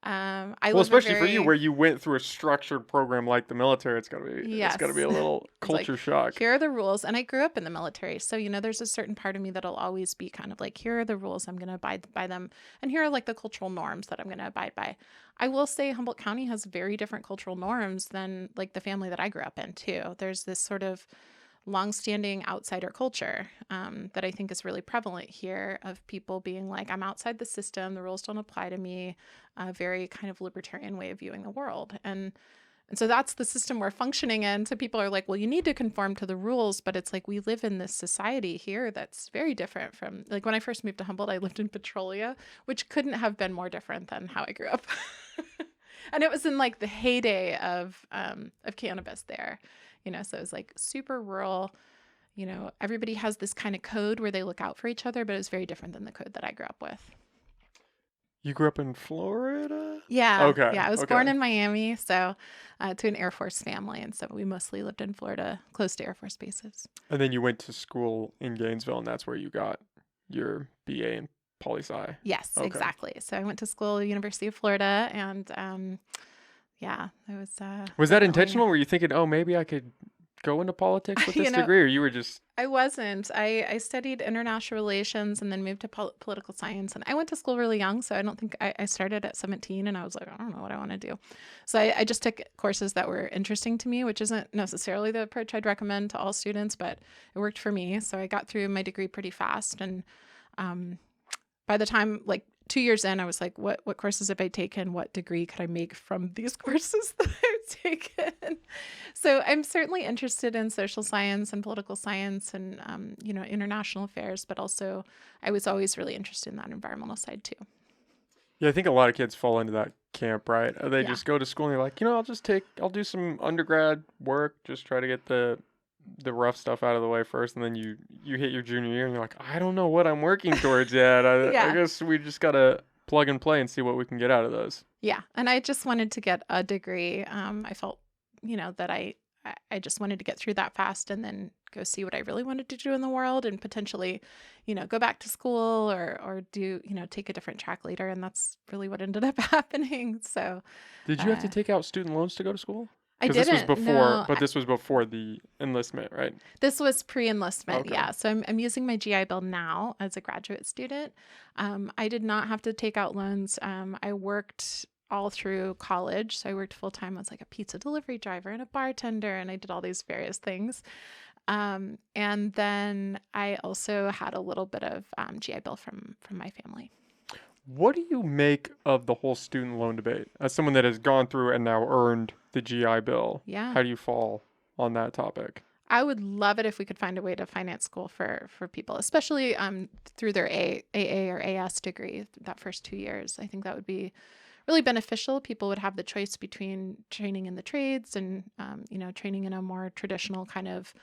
[SPEAKER 1] especially for you where you went through a structured program like the military, it's gotta be a little culture shock.
[SPEAKER 2] Here are the rules. And I grew up in the military. So, there's a certain part of me that'll always be kind of like, here are the rules, I'm going to abide by them. And here are like the cultural norms that I'm going to abide by. I will say Humboldt County has very different cultural norms than like the family that I grew up in too. There's this sort of longstanding outsider culture that I think is really prevalent here of people being like, I'm outside the system, the rules don't apply to me, a very kind of libertarian way of viewing the world. And so that's the system we're functioning in. So people are like, well, you need to conform to the rules, but it's like we live in this society here that's very different from, like when I first moved to Humboldt, I lived in Petrolia, which couldn't have been more different than how I grew up. And it was in like the heyday of cannabis there. So it was like super rural, everybody has this kind of code where they look out for each other, but it's very different than the code that I grew up with.
[SPEAKER 1] You grew up in Florida?
[SPEAKER 2] Yeah.
[SPEAKER 1] Okay.
[SPEAKER 2] Yeah, I was born in Miami, so to an Air Force family. And so we mostly lived in Florida, close to Air Force bases.
[SPEAKER 1] And then you went to school in Gainesville, and that's where you got your BA in poli-sci.
[SPEAKER 2] Yes, exactly. So I went to school at the University of Florida, and yeah, it was.
[SPEAKER 1] Was that intentional? Were you thinking, oh, maybe I could go into politics with this degree, or you were just?
[SPEAKER 2] I wasn't. I studied international relations and then moved to political science. And I went to school really young, so I don't think I started at 17, and I was like, I don't know what I want to do. So I just took courses that were interesting to me, which isn't necessarily the approach I'd recommend to all students, but it worked for me. So I got through my degree pretty fast, and by the time like 2 years in, I was like, what courses have I taken? What degree could I make from these courses that I've taken? So I'm certainly interested in social science and political science and, international affairs, but also I was always really interested in that environmental side too.
[SPEAKER 1] Yeah, I think a lot of kids fall into that camp, right? They just go to school and they're like, I'll do some undergrad work, just try to get the rough stuff out of the way first, and then you hit your junior year and you're like, I don't know what I'm working towards yet. I guess we just gotta plug and play and see what we can get out of those.
[SPEAKER 2] Yeah, and I just wanted to get a degree. I felt, that I just wanted to get through that fast and then go see what I really wanted to do in the world and potentially, go back to school or do, take a different track later. And that's really what ended up happening. So
[SPEAKER 1] did you have to take out student loans to go to school?
[SPEAKER 2] I didn't.
[SPEAKER 1] This was before, but this was before the enlistment, right?
[SPEAKER 2] This was pre-enlistment, yeah. So I'm using my GI Bill now as a graduate student. I did not have to take out loans. I worked all through college. So I worked full-time as like a pizza delivery driver and a bartender, and I did all these various things. And then I also had a little bit of GI Bill from my family.
[SPEAKER 1] What do you make of the whole student loan debate? As someone that has gone through and now earned the GI Bill, how do you fall on that topic?
[SPEAKER 2] I would love it if we could find a way to finance school for people, especially through their AA or AS degree, that first 2 years. I think that would be really beneficial. People would have the choice between training in the trades and, training in a more traditional kind of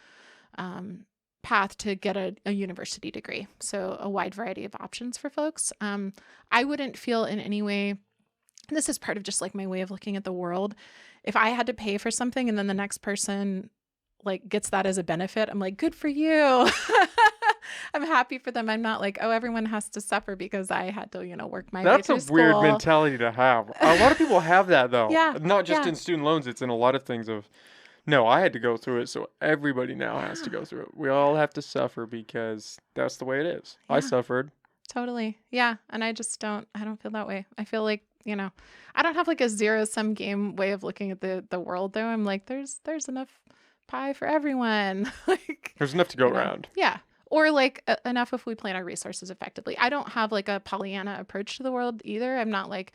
[SPEAKER 2] path to get a university degree. So a wide variety of options for folks. I wouldn't feel in any way, this is part of just like my way of looking at the world. If I had to pay for something and then the next person like gets that as a benefit, I'm like, good for you. I'm happy for them. I'm not like, oh, everyone has to suffer because I had to, work my way
[SPEAKER 1] That's a
[SPEAKER 2] through
[SPEAKER 1] weird
[SPEAKER 2] school.
[SPEAKER 1] mentality to have. A lot of people have that though.
[SPEAKER 2] Yeah.
[SPEAKER 1] Not just
[SPEAKER 2] Yeah.
[SPEAKER 1] in student loans, it's in a lot of things of no, I had to go through it, so everybody now has to
[SPEAKER 2] Yeah.
[SPEAKER 1] go through it. We all have to suffer because that's the way it is. I
[SPEAKER 2] Yeah.
[SPEAKER 1] suffered.
[SPEAKER 2] Totally. Yeah. And I don't feel that way. I feel like, I don't have like a zero sum game way of looking at the world though. I'm like, there's enough pie for everyone. Like,
[SPEAKER 1] There's enough to go around.
[SPEAKER 2] yeah. Or like enough if we plan our resources effectively. I don't have like a Pollyanna approach to the world either. I'm not like,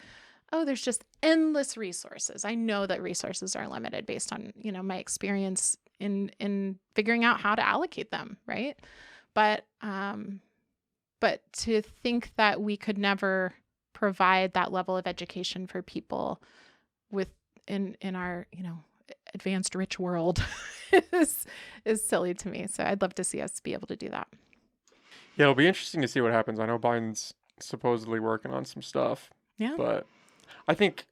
[SPEAKER 2] oh, there's just endless resources. I know that resources are limited based on, my experience in figuring out how to allocate them, right? But to think that we could never provide that level of education for people in our, advanced rich world is silly to me. So I'd love to see us be able to do that.
[SPEAKER 1] Yeah, it'll be interesting to see what happens. I know Biden's supposedly working on some stuff.
[SPEAKER 2] Yeah.
[SPEAKER 1] But I think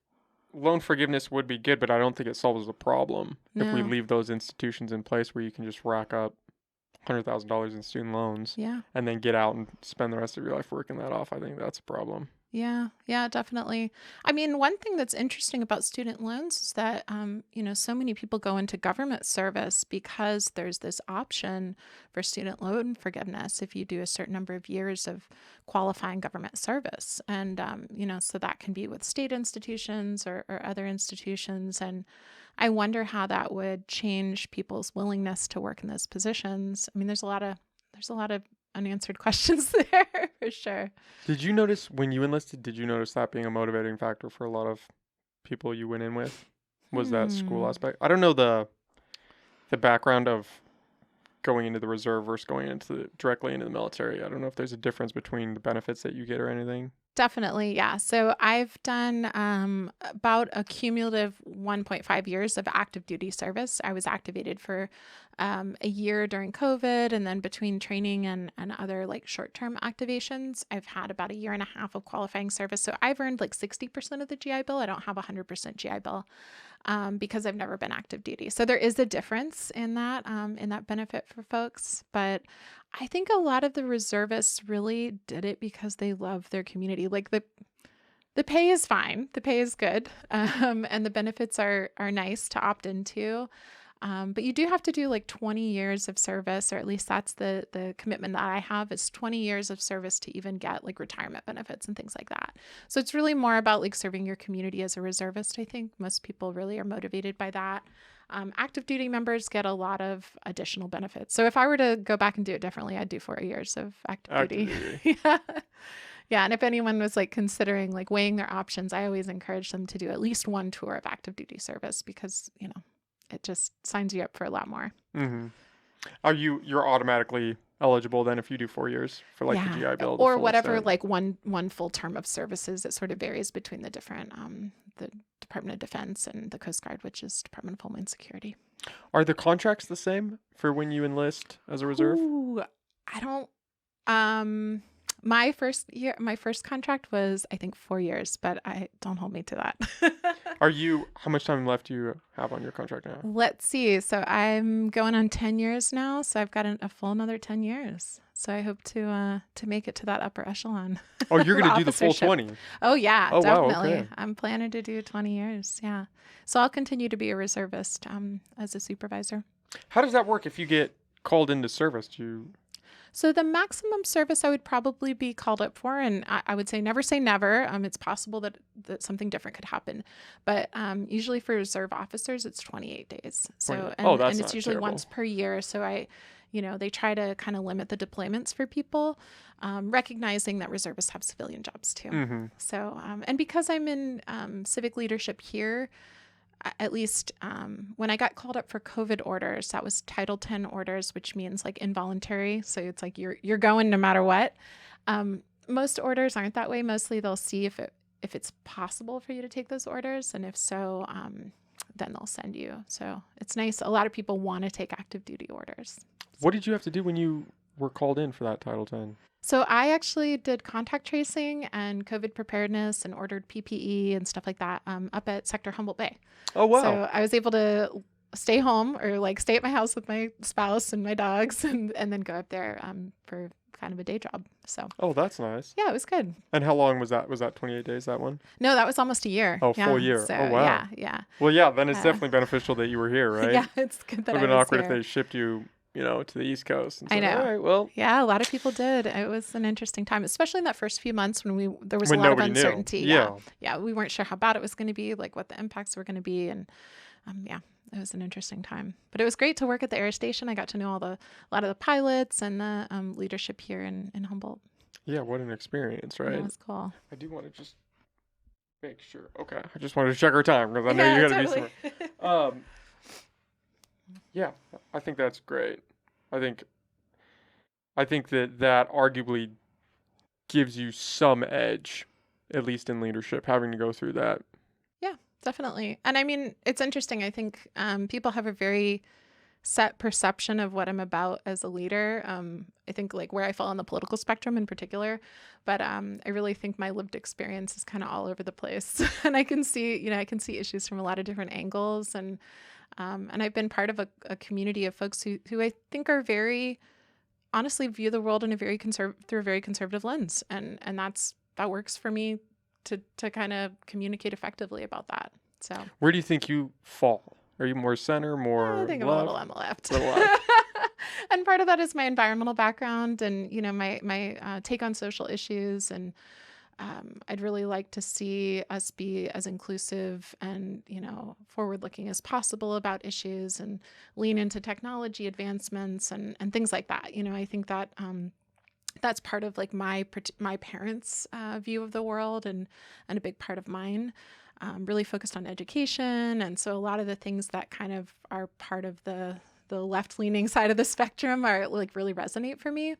[SPEAKER 1] loan forgiveness would be good, but I don't think it solves the problem if we
[SPEAKER 2] No.
[SPEAKER 1] leave those institutions in place where you can just rack up $100,000 in student loans
[SPEAKER 2] Yeah.
[SPEAKER 1] and then get out and spend the rest of your life working that off. I think that's a problem.
[SPEAKER 2] Yeah. Yeah, definitely. I mean, one thing that's interesting about student loans is that, so many people go into government service because there's this option for student loan forgiveness if you do a certain number of years of qualifying government service. And, so that can be with state institutions or other institutions. And I wonder how that would change people's willingness to work in those positions. I mean, there's a lot of unanswered questions there for sure.
[SPEAKER 1] Did you notice when you enlisted, did you notice that being a motivating factor for a lot of people you went in with? Was that school aspect? I don't know the background of going into the reserve versus going directly into the military. I don't know if there's a difference between the benefits that you get or anything.
[SPEAKER 2] Definitely, yeah. So I've done about a cumulative 1.5 years of active duty service. I was activated for a year during COVID, and then between training and other like short-term activations, I've had about a year and a half of qualifying service. So I've earned like 60% of the GI Bill. I don't have 100% GI Bill because I've never been active duty. So there is a difference in that benefit for folks, but I think a lot of the reservists really did it because they love their community. Like the pay is fine, the pay is good, and the benefits are nice to opt into. But you do have to do like 20 years of service, or at least that's the commitment that I have is 20 years of service to even get like retirement benefits and things like that. So it's really more about like serving your community as a reservist. I think most people really are motivated by that. Active duty members get a lot of additional benefits. So if I were to go back and do it differently, I'd do 4 years of active duty. Yeah. Yeah. And if anyone was like considering like weighing their options, I always encourage them to do at least one tour of active duty service because, it just signs you up for a lot more.
[SPEAKER 1] Mm-hmm. You're automatically eligible then if you do 4 years for like the GI Bill
[SPEAKER 2] or whatever, like one full term of services. It sort of varies between the different the Department of Defense and the Coast Guard, which is Department of Homeland Security.
[SPEAKER 1] Are the contracts the same for when you enlist as a reserve?
[SPEAKER 2] Ooh, I don't. My first contract was I think 4 years, but don't hold me to that.
[SPEAKER 1] How much time left do you have on your contract now?
[SPEAKER 2] Let's see. So I'm going on 10 years now. So I've got a full another 10 years. So I hope to make it to that upper echelon.
[SPEAKER 1] Oh, you're going to do the full 20?
[SPEAKER 2] Oh, yeah,
[SPEAKER 1] oh,
[SPEAKER 2] definitely.
[SPEAKER 1] Wow, okay.
[SPEAKER 2] I'm planning to do 20 years. Yeah. So I'll continue to be a reservist as a supervisor.
[SPEAKER 1] How does that work if you get called into service?
[SPEAKER 2] So the maximum service I would probably be called up for, and I would say never. It's possible that something different could happen. But usually for reserve officers, it's 28 days. So, and it's usually once per year. So they try to kind of limit the deployments for people, recognizing that reservists have civilian jobs too.
[SPEAKER 1] Mm-hmm.
[SPEAKER 2] So, and because I'm in civic leadership here, at least when I got called up for COVID orders, that was Title 10 orders, which means like involuntary. So it's like you're going no matter what. Most orders aren't that way. Mostly they'll see if it's possible for you to take those orders, and if so, then they'll send you. So it's nice. A lot of people want to take active duty orders.
[SPEAKER 1] What did you have to do when you were called in for that Title 10?
[SPEAKER 2] So I actually did contact tracing and COVID preparedness and ordered PPE and stuff like that up at Sector Humboldt Bay.
[SPEAKER 1] Oh, wow.
[SPEAKER 2] So I was able to stay home or like stay at my house with my spouse and my dogs and then go up there for kind of a day job. So
[SPEAKER 1] Oh, that's nice.
[SPEAKER 2] yeah, it was good.
[SPEAKER 1] And how long was that? Was that 28 days, that one?
[SPEAKER 2] No, that was almost a year.
[SPEAKER 1] Oh,
[SPEAKER 2] Yeah.
[SPEAKER 1] full year.
[SPEAKER 2] So
[SPEAKER 1] Oh, wow.
[SPEAKER 2] yeah.
[SPEAKER 1] Well, yeah, then it's
[SPEAKER 2] Uh,
[SPEAKER 1] definitely beneficial that you were here, right?
[SPEAKER 2] Yeah, it's good that
[SPEAKER 1] Would
[SPEAKER 2] I
[SPEAKER 1] have been
[SPEAKER 2] was
[SPEAKER 1] awkward if
[SPEAKER 2] here.
[SPEAKER 1] they shipped you, to the East Coast. And
[SPEAKER 2] I
[SPEAKER 1] said,
[SPEAKER 2] know.
[SPEAKER 1] all right, well,
[SPEAKER 2] Yeah, a lot of people did. It was an interesting time, especially in that first few months when there was a
[SPEAKER 1] when
[SPEAKER 2] lot of
[SPEAKER 1] nobody knew.
[SPEAKER 2] uncertainty.
[SPEAKER 1] Yeah.
[SPEAKER 2] Yeah, we weren't sure how bad it was going to be, like what the impacts were going to be, and yeah, it was an interesting time. But it was great to work at the air station. I got to know a lot of the pilots and the leadership here in Humboldt.
[SPEAKER 1] Yeah, what an experience,
[SPEAKER 2] And
[SPEAKER 1] right?
[SPEAKER 2] that was cool.
[SPEAKER 1] I do want to just make sure. Okay, I just wanted to check our time because I know
[SPEAKER 2] Yeah,
[SPEAKER 1] you got to be
[SPEAKER 2] totally.
[SPEAKER 1] somewhere. Yeah, I think that's great. I think that arguably gives you some edge, at least in leadership, having to go through that.
[SPEAKER 2] Yeah, definitely. And I mean, it's interesting. I think people have a very set perception of what I'm about as a leader. I think like where I fall on the political spectrum in particular, but I really think my lived experience is kind of all over the place, and I can see issues from a lot of different angles, and I've been part of a community of folks who I think are very honestly view the world in a through a very conservative lens, and that works for me to kind of communicate effectively about that. So
[SPEAKER 1] Where do you think you fall? Are you more center, more
[SPEAKER 2] I think I'm a
[SPEAKER 1] left?
[SPEAKER 2] little on the left.
[SPEAKER 1] Little left.
[SPEAKER 2] And part of that is my environmental background and, my take on social issues. And I'd really like to see us be as inclusive and, forward looking as possible about issues and lean into technology advancements and things like that. I think that that's part of like my parents' view of the world and a big part of mine. Really focused on education. And so a lot of the things that kind of are part of the left-leaning side of the spectrum are like really resonate for me.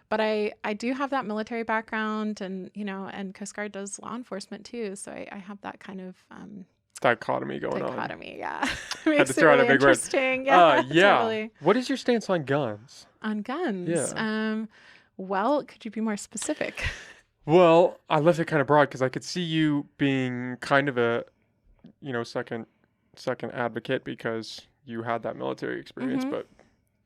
[SPEAKER 2] But I do have that military background and, and Coast Guard does law enforcement too. So I have that kind of
[SPEAKER 1] Dichotomy going on.
[SPEAKER 2] dichotomy. Yeah.
[SPEAKER 1] Had
[SPEAKER 2] Makes
[SPEAKER 1] to
[SPEAKER 2] it
[SPEAKER 1] throw out a
[SPEAKER 2] really
[SPEAKER 1] big word.
[SPEAKER 2] interesting. Yeah.
[SPEAKER 1] Yeah.
[SPEAKER 2] Totally.
[SPEAKER 1] What is your stance on guns?
[SPEAKER 2] On guns.
[SPEAKER 1] Yeah.
[SPEAKER 2] Well, could you be more specific?
[SPEAKER 1] Well, I left it kind of broad because I could see you being kind of a, second advocate because you had that military experience.
[SPEAKER 2] Mhm.
[SPEAKER 1] But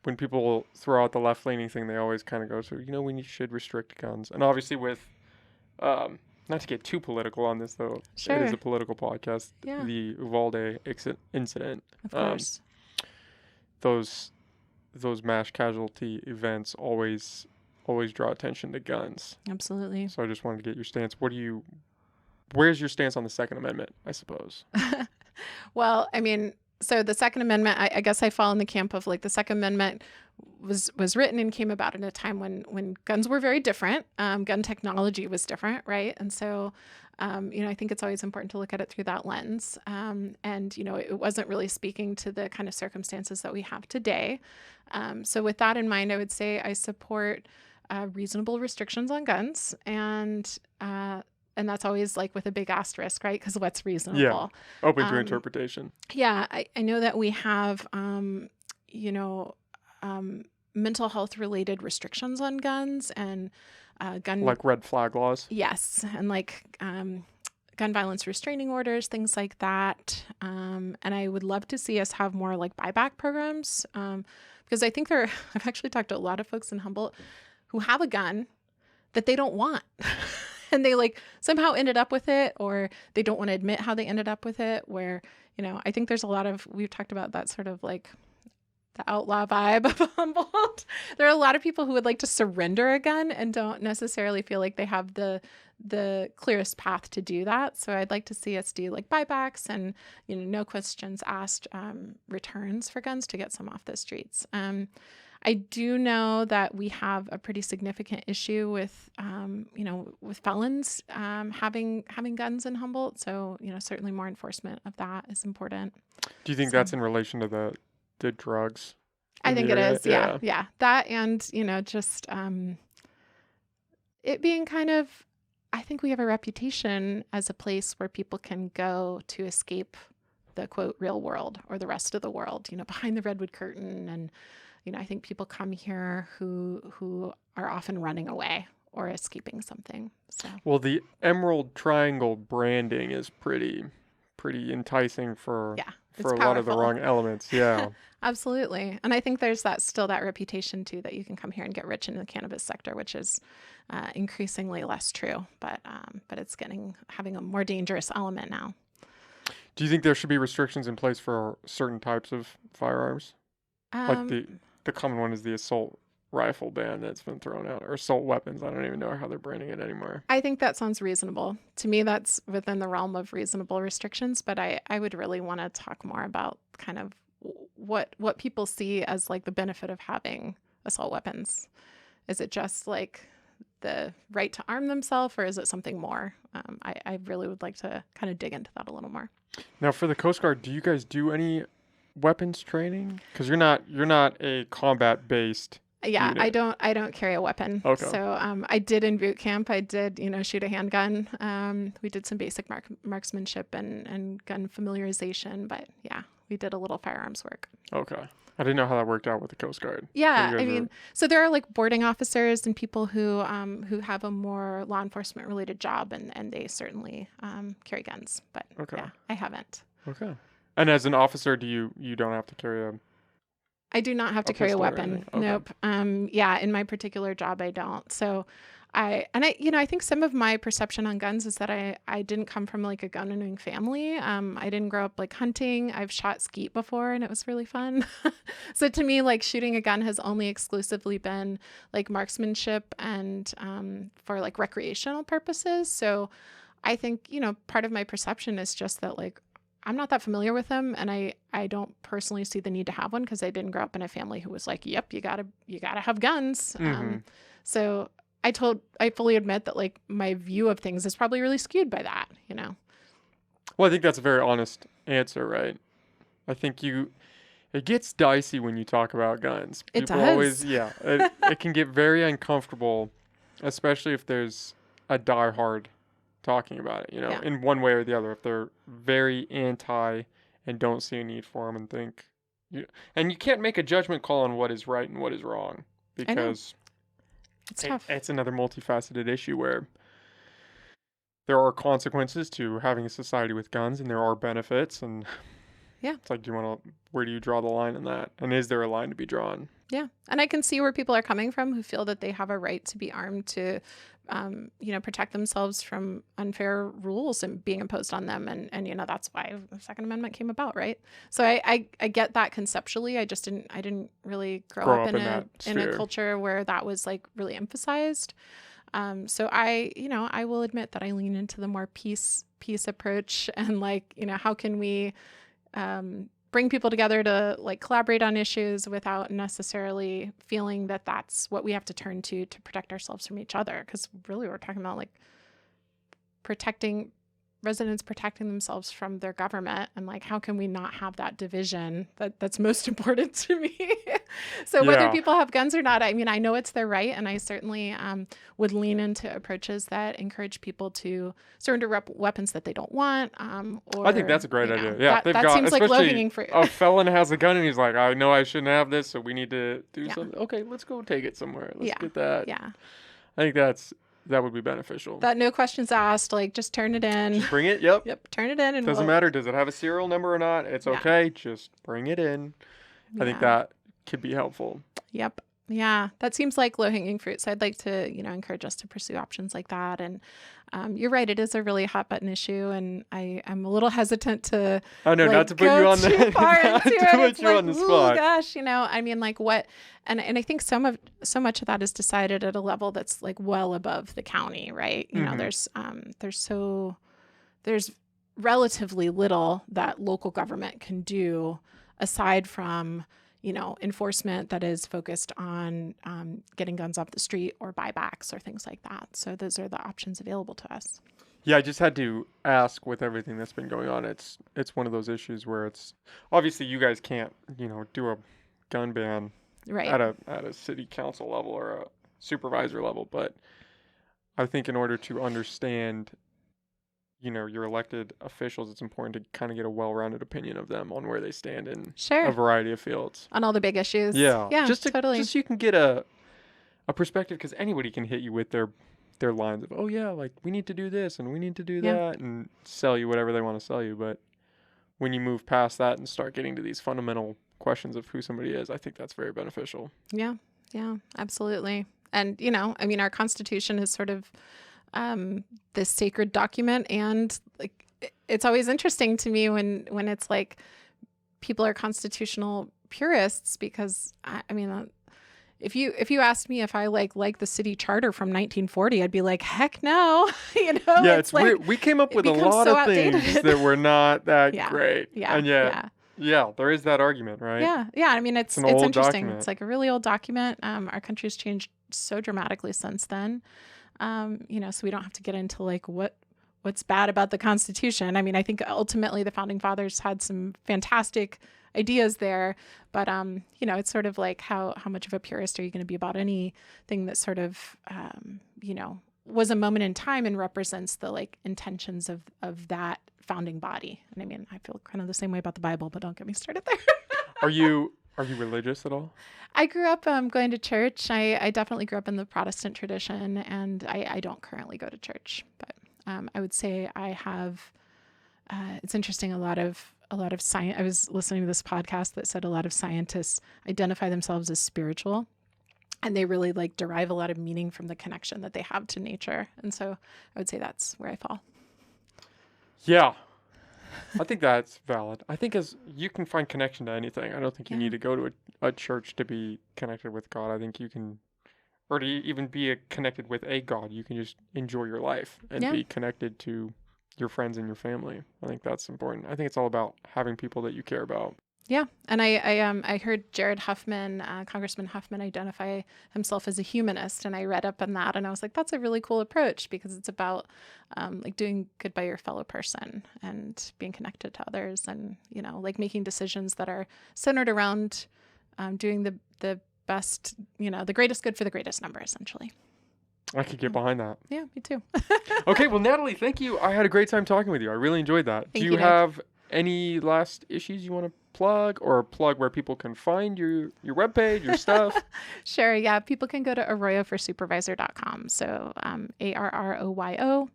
[SPEAKER 1] when people throw out the left-leaning thing, they always kind of go to, we should restrict guns. And obviously with, not to get too political on this, though,
[SPEAKER 2] Sure.
[SPEAKER 1] it is a political podcast,
[SPEAKER 2] Yeah.
[SPEAKER 1] the Uvalde incident.
[SPEAKER 2] Of course.
[SPEAKER 1] Those mass casualty events always draw attention to guns.
[SPEAKER 2] Absolutely.
[SPEAKER 1] So I just wanted to get your stance. Where's your stance on the Second Amendment, I suppose?
[SPEAKER 2] Well, I mean, so the Second Amendment, I guess I fall in the camp of like the Second Amendment was written and came about in a time when guns were very different. Gun technology was different, right? And so, I think it's always important to look at it through that lens. And, it wasn't really speaking to the kind of circumstances that we have today. So with that in mind, I would say I support reasonable restrictions on guns and that's always like with a big asterisk, right? Because what's reasonable?
[SPEAKER 1] Yeah, open to interpretation.
[SPEAKER 2] Yeah, I know that we have, mental health related restrictions on guns and gun.
[SPEAKER 1] Like red flag laws?
[SPEAKER 2] Yes, and like gun violence restraining orders, things like that. And I would love to see us have more like buyback programs because I think I've actually talked to a lot of folks in Humboldt who have a gun that they don't want. And they like somehow ended up with it, or they don't want to admit how they ended up with it, where, I think there's a lot of, we've talked about that sort of like the outlaw vibe of Humboldt. There are a lot of people who would like to surrender a gun and don't necessarily feel like they have the clearest path to do that. So I'd like to see us do like buybacks and, no questions asked returns for guns to get some off the streets. I do know that we have a pretty significant issue with, with felons having guns in Humboldt. So, certainly more enforcement of that is important.
[SPEAKER 1] Do you think that's in relation to the drugs?
[SPEAKER 2] I
[SPEAKER 1] in
[SPEAKER 2] think
[SPEAKER 1] the
[SPEAKER 2] it
[SPEAKER 1] area?
[SPEAKER 2] is. Yeah. That and, just it being kind of, I think we have a reputation as a place where people can go to escape the quote real world or the rest of the world, behind the redwood curtain. And I think people come here who are often running away or escaping something. So
[SPEAKER 1] Well, the Emerald Triangle branding is pretty enticing for
[SPEAKER 2] It's
[SPEAKER 1] for a lot of the
[SPEAKER 2] powerful.
[SPEAKER 1] wrong elements. Yeah.
[SPEAKER 2] Absolutely. And I think there's that reputation too that you can come here and get rich in the cannabis sector, which is increasingly less true, but it's having a more dangerous element now.
[SPEAKER 1] Do you think there should be restrictions in place for certain types of firearms? Like
[SPEAKER 2] Um,
[SPEAKER 1] the common one is the assault rifle ban that's been thrown out, or assault weapons. I don't even know how they're branding it anymore.
[SPEAKER 2] I think that sounds reasonable. To me, that's within the realm of reasonable restrictions, but I would really want to talk more about kind of what people see as like the benefit of having assault weapons. Is it just like the right to arm themselves, or is it something more? I really would like to kind of dig into that a little more.
[SPEAKER 1] Now, for the Coast Guard, do you guys do any weapons training? Because you're not a combat based
[SPEAKER 2] Yeah,
[SPEAKER 1] unit.
[SPEAKER 2] I don't carry a weapon.
[SPEAKER 1] Okay.
[SPEAKER 2] So I did in boot camp. I did shoot a handgun. We did some basic marksmanship and gun familiarization. But yeah, we did a little firearms work.
[SPEAKER 1] Okay. I didn't know how that worked out with the Coast Guard.
[SPEAKER 2] Yeah,
[SPEAKER 1] You
[SPEAKER 2] I
[SPEAKER 1] guys
[SPEAKER 2] mean, so there are like boarding officers and people who have a more law enforcement related job, and they certainly carry guns. But
[SPEAKER 1] Okay.
[SPEAKER 2] yeah, I haven't.
[SPEAKER 1] Okay. And as an officer, you don't have to carry a
[SPEAKER 2] I do not have to carry a
[SPEAKER 1] pistol or
[SPEAKER 2] weapon.
[SPEAKER 1] anything? Okay.
[SPEAKER 2] Nope. Yeah, in my particular job, I don't. So I think some of my perception on guns is that I didn't come from like a gun owning family. I didn't grow up like hunting. I've shot skeet before and it was really fun. So to me, like shooting a gun has only exclusively been like marksmanship and for like recreational purposes. So I think, part of my perception is just that like I'm not that familiar with them, and I don't personally see the need to have one because I didn't grow up in a family who was like, "Yep, you gotta have guns."
[SPEAKER 1] Mm-hmm.
[SPEAKER 2] So I fully admit that like my view of things is probably really skewed by that.
[SPEAKER 1] Well, I think that's a very honest answer, right? I think it gets dicey when you talk about guns.
[SPEAKER 2] It
[SPEAKER 1] People
[SPEAKER 2] does.
[SPEAKER 1] always, yeah, it can get very uncomfortable, especially if there's a diehard talking about it,
[SPEAKER 2] Yeah.
[SPEAKER 1] in one way or the other. If they're very anti and don't see a need for them and think, and you can't make a judgment call on what is right and what is wrong
[SPEAKER 2] I know.
[SPEAKER 1] because
[SPEAKER 2] It's tough.
[SPEAKER 1] it's another multifaceted issue where there are consequences to having a society with guns and there are benefits, and
[SPEAKER 2] Yeah.
[SPEAKER 1] it's like, where do you draw the line in that? And is there a line to be drawn?
[SPEAKER 2] Yeah. And I can see where people are coming from who feel that they have a right to be armed to, protect themselves from unfair rules and being imposed on them. And that's why the Second Amendment came about, right? So I get that conceptually. I didn't really grow up in
[SPEAKER 1] that
[SPEAKER 2] in a
[SPEAKER 1] sphere.
[SPEAKER 2] culture where that was like really emphasized. So I will admit that I lean into the more peace approach and like, how can we bring people together to like collaborate on issues without necessarily feeling that that's what we have to turn to protect ourselves from each other. Because really we're talking about like residents protecting themselves from their government, and like how can we not have that division that's most important to me. So whether
[SPEAKER 1] Yeah.
[SPEAKER 2] people have guns or not, I mean, I know it's their right, and I certainly would lean into approaches that encourage people to surrender weapons that they don't want. Or
[SPEAKER 1] I think that's a great idea. Yeah,
[SPEAKER 2] that seems like low hanging fruit.
[SPEAKER 1] A felon has a gun and he's like, I know I shouldn't have this, so we need to do
[SPEAKER 2] Yeah.
[SPEAKER 1] something. Okay, let's go take it somewhere. Let's
[SPEAKER 2] Yeah.
[SPEAKER 1] get that.
[SPEAKER 2] Yeah,
[SPEAKER 1] I think that would be beneficial.
[SPEAKER 2] that no questions asked, like just turn it in.
[SPEAKER 1] Just bring it. Yep.
[SPEAKER 2] Yep, turn it in, and
[SPEAKER 1] Doesn't matter. Does it have a serial number or not? It's
[SPEAKER 2] Yeah.
[SPEAKER 1] okay. Just bring it in. I think
[SPEAKER 2] Yeah.
[SPEAKER 1] that could be helpful.
[SPEAKER 2] Yep. Yeah, that seems like low-hanging fruit. So I'd like to, encourage us to pursue options like that. And you're right, it is a really hot button issue, and I'm a little hesitant to.
[SPEAKER 1] I know,
[SPEAKER 2] like,
[SPEAKER 1] not to put you
[SPEAKER 2] go
[SPEAKER 1] on
[SPEAKER 2] too
[SPEAKER 1] the
[SPEAKER 2] far
[SPEAKER 1] not
[SPEAKER 2] into
[SPEAKER 1] to
[SPEAKER 2] it.
[SPEAKER 1] put
[SPEAKER 2] It's
[SPEAKER 1] you
[SPEAKER 2] like,
[SPEAKER 1] on the
[SPEAKER 2] ooh,
[SPEAKER 1] spot.
[SPEAKER 2] gosh, I mean, like what, and I think so much of that is decided at a level that's like well above the county, right?
[SPEAKER 1] Mhm.
[SPEAKER 2] There's relatively little that local government can do aside from enforcement that is focused on getting guns off the street or buybacks or things like that. So those are the options available to us.
[SPEAKER 1] Yeah, I just had to ask with everything that's been going on. It's one of those issues where it's obviously you guys can't, do a gun ban
[SPEAKER 2] Right.
[SPEAKER 1] at a city council level or a supervisor level, but I think in order to understand, your elected officials, it's important to kind of get a well-rounded opinion of them on where they stand in a
[SPEAKER 2] Sure.
[SPEAKER 1] variety of fields.
[SPEAKER 2] On all the big issues.
[SPEAKER 1] Yeah,
[SPEAKER 2] Yeah,
[SPEAKER 1] just
[SPEAKER 2] totally.
[SPEAKER 1] so you can get a perspective, because anybody can hit you with their lines of, oh yeah, like we need to do this and we need to do
[SPEAKER 2] Yeah.
[SPEAKER 1] that, and sell you whatever they want to sell you. But when you move past that and start getting to these fundamental questions of who somebody is, I think that's very beneficial.
[SPEAKER 2] Yeah, yeah, absolutely. And, you know, I mean, our Constitution is sort of this sacred document. And like, it's always interesting to me when it's like people are constitutional purists, because I mean, if you asked me if I like the city charter from 1940, I'd be like, heck no. You know,
[SPEAKER 1] Yeah, it's
[SPEAKER 2] like,
[SPEAKER 1] weird. We came up with a
[SPEAKER 2] becomes
[SPEAKER 1] lot
[SPEAKER 2] so
[SPEAKER 1] of things
[SPEAKER 2] outdated.
[SPEAKER 1] that were not that
[SPEAKER 2] Yeah,
[SPEAKER 1] great.
[SPEAKER 2] yeah,
[SPEAKER 1] And yet,
[SPEAKER 2] yeah.
[SPEAKER 1] yeah, there is that argument, right?
[SPEAKER 2] Yeah, yeah. I mean, it's
[SPEAKER 1] an old
[SPEAKER 2] interesting.
[SPEAKER 1] document.
[SPEAKER 2] It's like a really old document. Our country's changed so dramatically since then. You know, so we don't have to get into like what's bad about the Constitution. I mean, I think ultimately the founding fathers had some fantastic ideas there, but you know, it's sort of like how much of a purist are you going to be about anything that sort of you know, was a moment in time and represents the like intentions of that founding body. And I mean, I feel kind of the same way about the Bible, but don't get me started there.
[SPEAKER 1] Are you religious at all?
[SPEAKER 2] I grew up going to church. I definitely grew up in the Protestant tradition, and I don't currently go to church. But I would say I have. It's interesting. A lot of science. I was listening to this podcast that said a lot of scientists identify themselves as spiritual, and they really like derive a lot of meaning from the connection that they have to nature. And so I would say that's where I fall.
[SPEAKER 1] Yeah. I think that's valid. I think as you can find connection to anything. I don't think you need to go to a church to be connected with God. I think you can, or to even be connected with a God. You can just enjoy your life and be connected to your friends and your family. I think that's important. I think it's all about having people that you care about.
[SPEAKER 2] Yeah, and I heard Jared Huffman, Congressman Huffman, identify himself as a humanist, and I read up on that, and I was like, that's a really cool approach, because it's about like doing good by your fellow person and being connected to others, and you know, like making decisions that are centered around doing the best, you know, the greatest good for the greatest number, essentially.
[SPEAKER 1] I could get behind that.
[SPEAKER 2] Yeah, me too.
[SPEAKER 1] Okay, well, Natalie, thank you. I had a great time talking with you. I really enjoyed that.
[SPEAKER 2] Thank
[SPEAKER 1] Do
[SPEAKER 2] you,
[SPEAKER 1] you
[SPEAKER 2] Nick.
[SPEAKER 1] have any last issues you want to plug, or plug where people can find your webpage, your stuff?
[SPEAKER 2] Sure. Yeah. People can go to arroyoforsupervisor.com. So ARROYO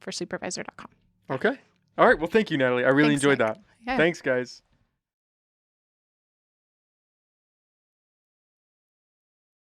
[SPEAKER 2] for supervisor.com.
[SPEAKER 1] Okay. All right. Well, thank you, Natalie. I really
[SPEAKER 2] Thanks,
[SPEAKER 1] enjoyed
[SPEAKER 2] Nick.
[SPEAKER 1] that.
[SPEAKER 2] Yeah.
[SPEAKER 1] Thanks, guys.